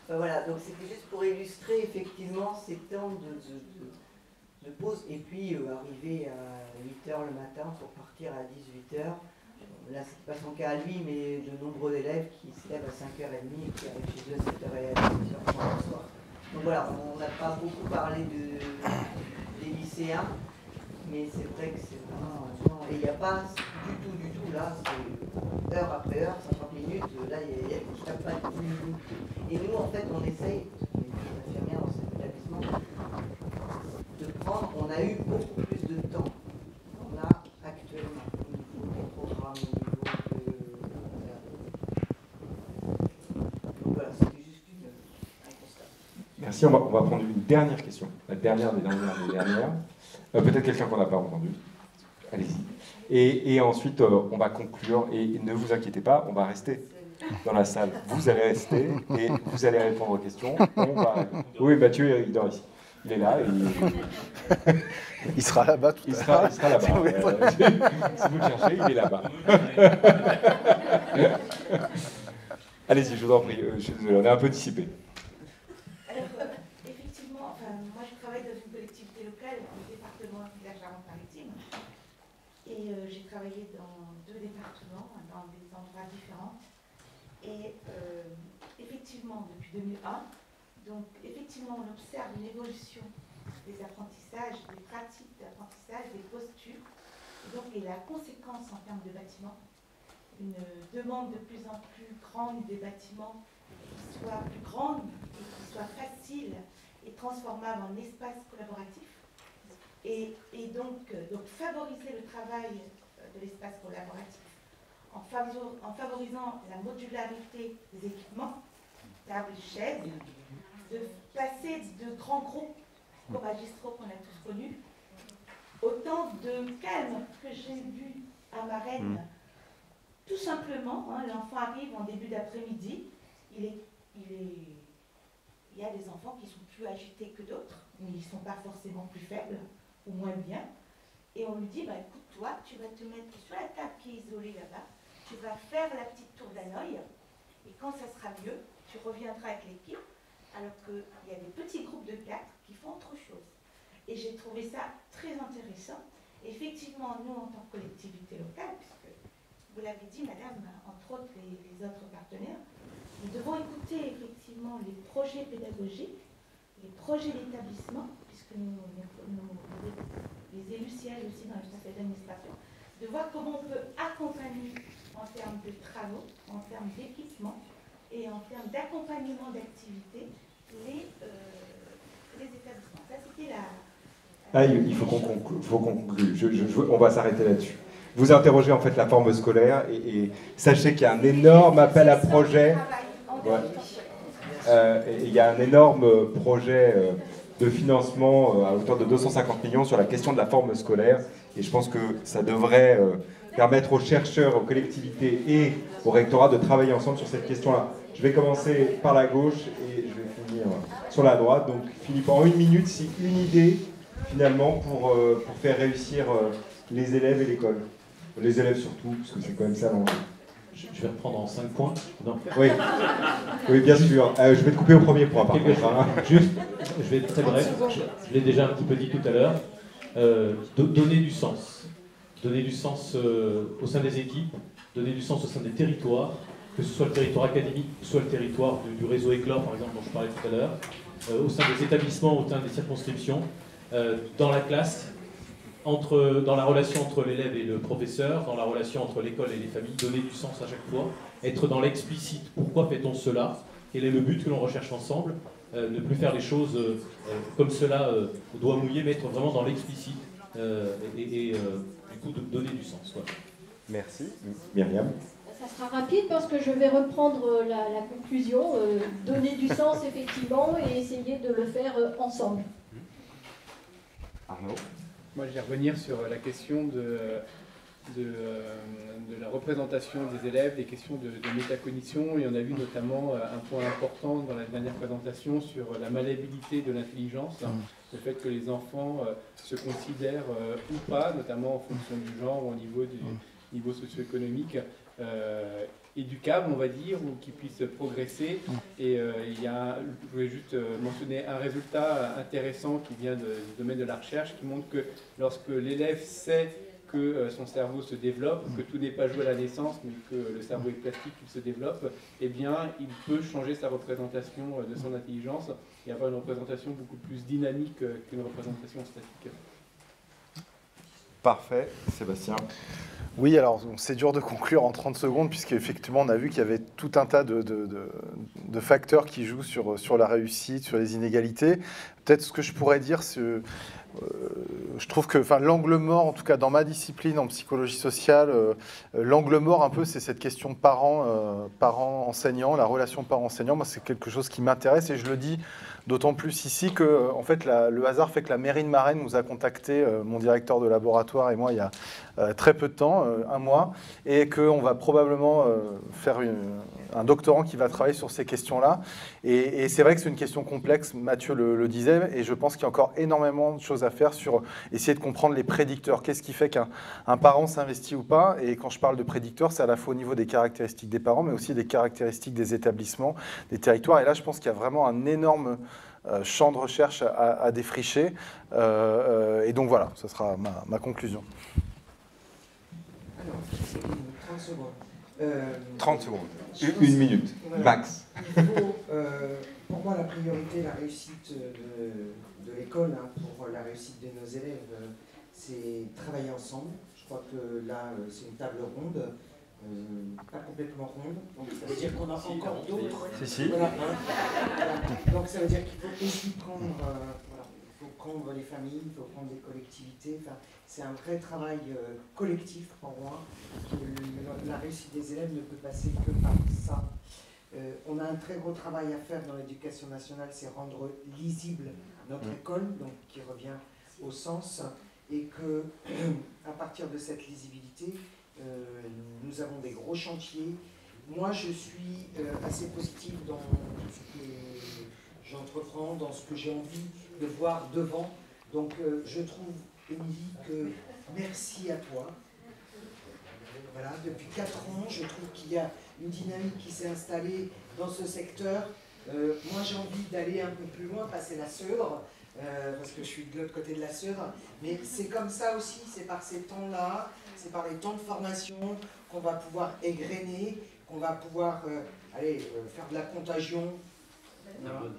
Voilà, donc c'était juste pour illustrer effectivement ces temps de pause et puis arriver à 8h le matin pour partir à 18h. Là, c'est pas son cas à lui, mais de nombreux élèves qui se lèvent à 5h30 et qui arrivent chez eux à 7h30 le soir. Donc voilà, on n'a pas beaucoup parlé des lycéens, mais c'est vrai que c'est vraiment... Et il n'y a pas du tout, là, c'est heure après heure, 50 minutes, là, il n'y a pas de tout. Et nous, en fait, on essaye, les infirmières dans cet établissement, de prendre, on a eu beaucoup plus de temps. On a actuellement, au niveau des programmes, au niveau de... Donc voilà, c'était juste un constat. Merci, on va prendre une dernière question, la dernière des dernières. Peut-être quelqu'un qu'on n'a pas entendu. Allez-y. Et ensuite, on va conclure. Et ne vous inquiétez pas, on va rester dans la salle. Vous allez rester et vous allez répondre aux questions. Oui, Mathieu, il dort ici. Il est là. Et... il sera là-bas tout à l'heure. Il sera là-bas. Si vous le cherchez, il est là-bas. Allez-y, je vous en prie. Je suis désolé, on est un peu dissipé. Effectivement, moi je travaille dans une collectivité locale, au département de la Charente-Maritime. Et j'ai travaillé dans 2 départements, dans des endroits différents. Et effectivement, depuis 2001, donc effectivement, on observe une évolution des apprentissages, des pratiques d'apprentissage, des postures, et la conséquence en termes de bâtiments, une demande de plus en plus grande des bâtiments qui soient plus grandes et qui soient faciles et transformables en espaces collaboratifs. Et donc favoriser le travail de l'espace collaboratif en favorisant la modularité des équipements, tables, chaises, de passer de grands groupes comme Magistro qu'on a tous connus, autant de calme que j'ai vu à Marennes. Tout simplement, l'enfant arrive en début d'après-midi, il y a des enfants qui sont plus agités que d'autres, mais ils ne sont pas forcément plus faibles ou moins bien. Et on lui dit, bah, écoute, toi, tu vas te mettre sur la table qui est isolée là-bas, tu vas faire la petite tour d'Hanoï, et quand ça sera mieux, tu reviendras avec l'équipe, alors qu'il y a des petits groupes de 4 qui font autre chose. Et j'ai trouvé ça très intéressant. Effectivement, nous, en tant que collectivité locale, puisque vous l'avez dit, madame, entre autres les autres partenaires, nous devons écouter effectivement les projets pédagogiques, les projets d'établissement, puisque nous les élus siègent aussi dans le conseil d'administration, de voir comment on peut accompagner en termes de travaux, en termes d'équipement et en termes d'accompagnement d'activités les établissements. Ça, c'était la... Il faut qu'on conclue. On va s'arrêter là-dessus. Vous interrogez en fait la forme scolaire et sachez qu'il y a un énorme appel à projet. Il y a un énorme projet de financement à hauteur de 250 millions sur la question de la forme scolaire. Et je pense que ça devrait permettre aux chercheurs, aux collectivités et au rectorat de travailler ensemble sur cette question-là. Je vais commencer par la gauche et je vais finir sur la droite. Donc Philippe, en 1 minute, c'est une idée finalement pour faire réussir les élèves et l'école. Les élèves surtout, parce que c'est quand même ça l'enjeu. Je vais reprendre en 5 points. Non. Oui. Oui, bien sûr. Je vais te couper au premier point, par contre. Hein. Juste, je vais être très bref. Je l'ai déjà un petit peu dit tout à l'heure. Donner du sens. Donner du sens au sein des équipes, donner du sens au sein des territoires, que ce soit le territoire académique, soit le territoire du réseau Éclore, par exemple, dont je parlais tout à l'heure, au sein des établissements, au sein des circonscriptions, dans la classe, dans la relation entre l'élève et le professeur, dans la relation entre l'école et les familles, donner du sens à chaque fois, être dans l'explicite. Pourquoi fait-on cela? Quel est le but que l'on recherche ensemble? Ne plus faire les choses comme cela, doigt mouillé, mais être vraiment dans l'explicite du coup donner du sens. Quoi. Merci. Myriam. Ça sera rapide parce que je vais reprendre la conclusion, donner du sens effectivement et essayer de le faire ensemble. Arnaud. Moi, je vais revenir sur la question de la représentation des élèves, des questions de métacognition. Et on a vu notamment un point important dans la dernière présentation sur la malléabilité de l'intelligence, le fait que les enfants se considèrent ou pas, notamment en fonction du genre ou au niveau du niveau socio-économique, éducables, on va dire, ou qui puissent progresser. Et je voulais juste mentionner un résultat intéressant qui vient du domaine de la recherche, qui montre que lorsque l'élève sait que son cerveau se développe, que tout n'est pas joué à la naissance, mais que le cerveau est plastique, qu'il se développe, eh bien, il peut changer sa représentation de son intelligence et avoir une représentation beaucoup plus dynamique qu'une représentation statique. Parfait. Sébastien. Oui, alors c'est dur de conclure en 30 secondes, puisqu'effectivement, on a vu qu'il y avait tout un tas de facteurs qui jouent sur la réussite, sur les inégalités. Peut-être ce que je pourrais dire, c'est... je trouve que l'angle mort, en tout cas dans ma discipline en psychologie sociale, l'angle mort un peu, c'est cette question parent-enseignant, la relation parent-enseignant. Moi, c'est quelque chose qui m'intéresse et je le dis d'autant plus ici que en fait, le hasard fait que la mairie de Marennes nous a contacté, mon directeur de laboratoire et moi, il y a très peu de temps, 1 mois, et qu'on va probablement faire un doctorant qui va travailler sur ces questions-là. Et c'est vrai que c'est une question complexe, Mathieu le disait, et je pense qu'il y a encore énormément de choses à faire sur essayer de comprendre les prédicteurs. Qu'est-ce qui fait qu'un parent s'investit ou pas? Et quand je parle de prédicteurs, c'est à la fois au niveau des caractéristiques des parents, mais aussi des caractéristiques des établissements, des territoires. Et là, je pense qu'il y a vraiment un énorme champ de recherche à défricher. Et donc voilà, ce sera ma conclusion. Alors, 30 secondes. 30 secondes. 1 minute, voilà. Max. Il faut, pour moi, la priorité, la réussite de l'école, pour la réussite de nos élèves, c'est travailler ensemble. Je crois que là, c'est une table ronde, pas complètement ronde, donc ça veut dire qu'on a encore d'autres. Voilà, voilà. Donc ça veut dire qu'il faut aussi prendre, il faut prendre les familles, il faut prendre les collectivités. Enfin, c'est un vrai travail collectif pour moi. La réussite des élèves ne peut passer que par ça. On a un très gros travail à faire dans l'éducation nationale, c'est rendre lisible notre école, donc qui revient au sens, et que à partir de cette lisibilité, nous avons des gros chantiers. Moi, je suis assez positive dans ce que j'entreprends, dans ce que j'ai envie de voir devant. Donc, je trouve, Émilie, que merci à toi. Voilà, depuis 4 ans, je trouve qu'il y a une dynamique qui s'est installée dans ce secteur. Moi, j'ai envie d'aller un peu plus loin, passer la Seudre, parce que je suis de l'autre côté de la Seudre. Mais c'est comme ça aussi, c'est par ces temps-là, c'est par les temps de formation qu'on va pouvoir égrener, qu'on va pouvoir faire de la contagion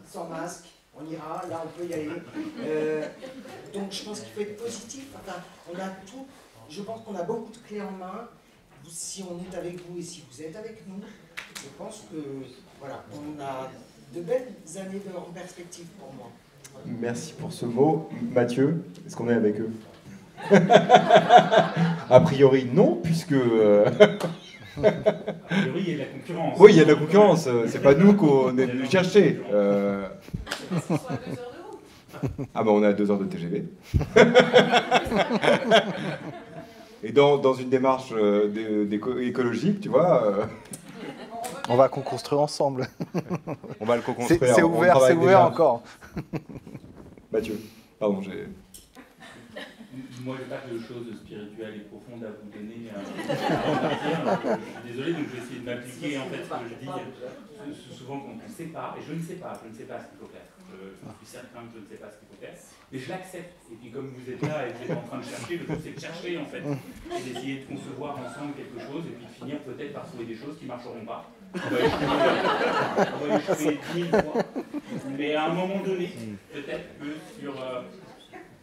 sans masque. On ira, là on peut y aller. Donc je pense qu'il faut être positif. Enfin, on a tout. Je pense qu'on a beaucoup de clés en main. Si on est avec vous et si vous êtes avec nous, je pense que voilà, on a de belles années en perspective pour moi. Voilà. Merci pour ce mot. Mathieu, est-ce qu'on est avec eux? A priori non, puisque... A priori, il y a de la concurrence. Oui, il y a de la concurrence. C'est pas nous qu'on est venus chercher. Ah ben on est à 2 heures de TGV. Et dans une démarche écologique, tu vois... On va co-construire ensemble. On va le co-construire. C'est ouvert encore. Mathieu, pardon, j'ai... Moi, je n'ai pas de choses spirituelles et profondes à vous donner je suis désolé, donc je vais essayer de m'appliquer en fait ce que je dis. Souvent, on ne sait pas, et je ne sais pas ce qu'il faut faire. Je suis certain que je ne sais pas ce qu'il faut faire, mais je l'accepte. Et puis, comme vous êtes là et que vous êtes en train de chercher, le tout c'est de chercher en fait, et d'essayer de concevoir ensemble quelque chose, et puis de finir peut-être par trouver des choses qui ne marcheront pas. On va échouer 10 000 fois, mais à un moment donné, peut-être que sur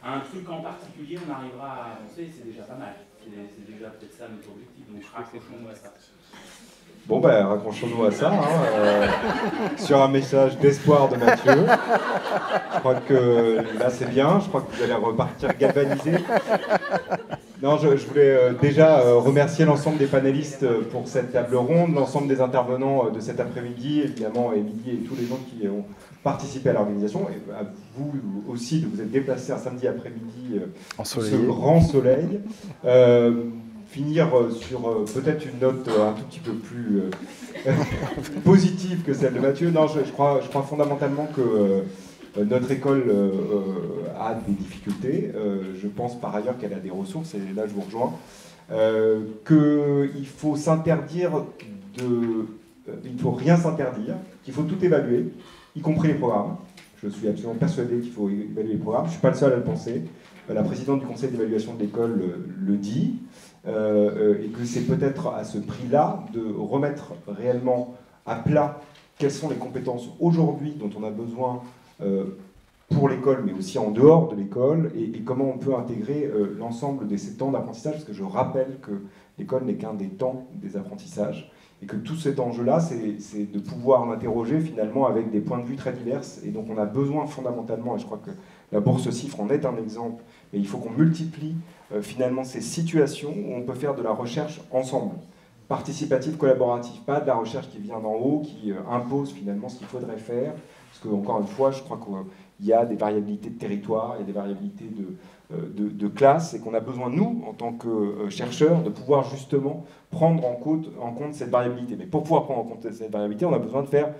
un truc en particulier, on arrivera à avancer, c'est déjà pas mal. C'est déjà peut-être ça notre objectif, donc raccrochons-nous à ça. Bon ben, raccrochons-nous à ça, sur un message d'espoir de Mathieu. Je crois que là c'est bien, je crois que vous allez repartir galvanisé. Non, je voulais déjà remercier l'ensemble des panélistes pour cette table ronde, l'ensemble des intervenants de cet après-midi, évidemment Émilie et tous les gens qui ont participé à l'organisation, et à vous aussi de vous être déplacés un samedi après-midi sous ce grand soleil. Finir sur peut-être une note un tout petit peu plus positive que celle de Mathieu. Non, je crois fondamentalement que notre école a des difficultés. Je pense par ailleurs qu'elle a des ressources, et là je vous rejoins. Qu'il faut s'interdire il ne faut rien s'interdire, qu'il faut tout évaluer, y compris les programmes. Je suis absolument persuadé qu'il faut évaluer les programmes. Je ne suis pas le seul à le penser. La présidente du conseil d'évaluation de l'école le dit. Et que c'est peut-être à ce prix-là de remettre réellement à plat quelles sont les compétences aujourd'hui dont on a besoin pour l'école, mais aussi en dehors de l'école, et comment on peut intégrer l'ensemble de ces temps d'apprentissage, parce que je rappelle que l'école n'est qu'un des temps des apprentissages, et que tout cet enjeu-là, c'est de pouvoir l'interroger finalement avec des points de vue très divers, et donc on a besoin fondamentalement, et je crois que la bourse CIFRE en est un exemple, mais il faut qu'on multiplie finalement ces situations où on peut faire de la recherche ensemble, participative, collaborative, pas de la recherche qui vient d'en haut, qui impose finalement ce qu'il faudrait faire, parce que encore une fois, je crois qu'il y a des variabilités de territoire, il y a des variabilités de classe, et qu'on a besoin, nous, en tant que chercheurs, de pouvoir justement prendre en compte cette variabilité. Mais pour pouvoir prendre en compte cette variabilité, on a besoin de faire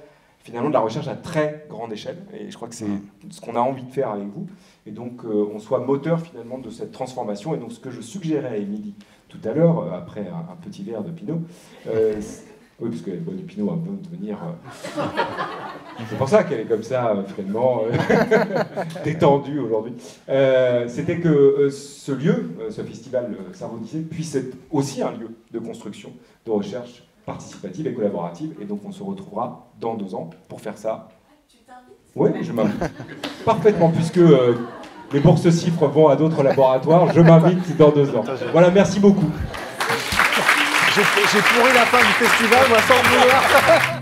finalement de la recherche à très grande échelle, et je crois que c'est ce qu'on a envie de faire avec vous, et donc on soit moteur finalement de cette transformation. Et donc ce que je suggérais à Émilie tout à l'heure, après un petit verre de Pinot, oui, parce qu'elle boit du Pinot un peu de venir... c'est pour ça qu'elle est comme ça, finalement, détendue aujourd'hui. C'était que ce lieu, ce festival Cerveau d'Odyssée, puisse être aussi un lieu de construction, de recherche participative et collaborative. Et donc on se retrouvera dans 2 ans pour faire ça. Tu t'invites? Oui, je m'invite. Parfaitement, puisque les bourses CIFRE vont à d'autres laboratoires, je m'invite dans 2 ans. Voilà, merci beaucoup. J'ai pourri la fin du festival, moi, sans le vouloir.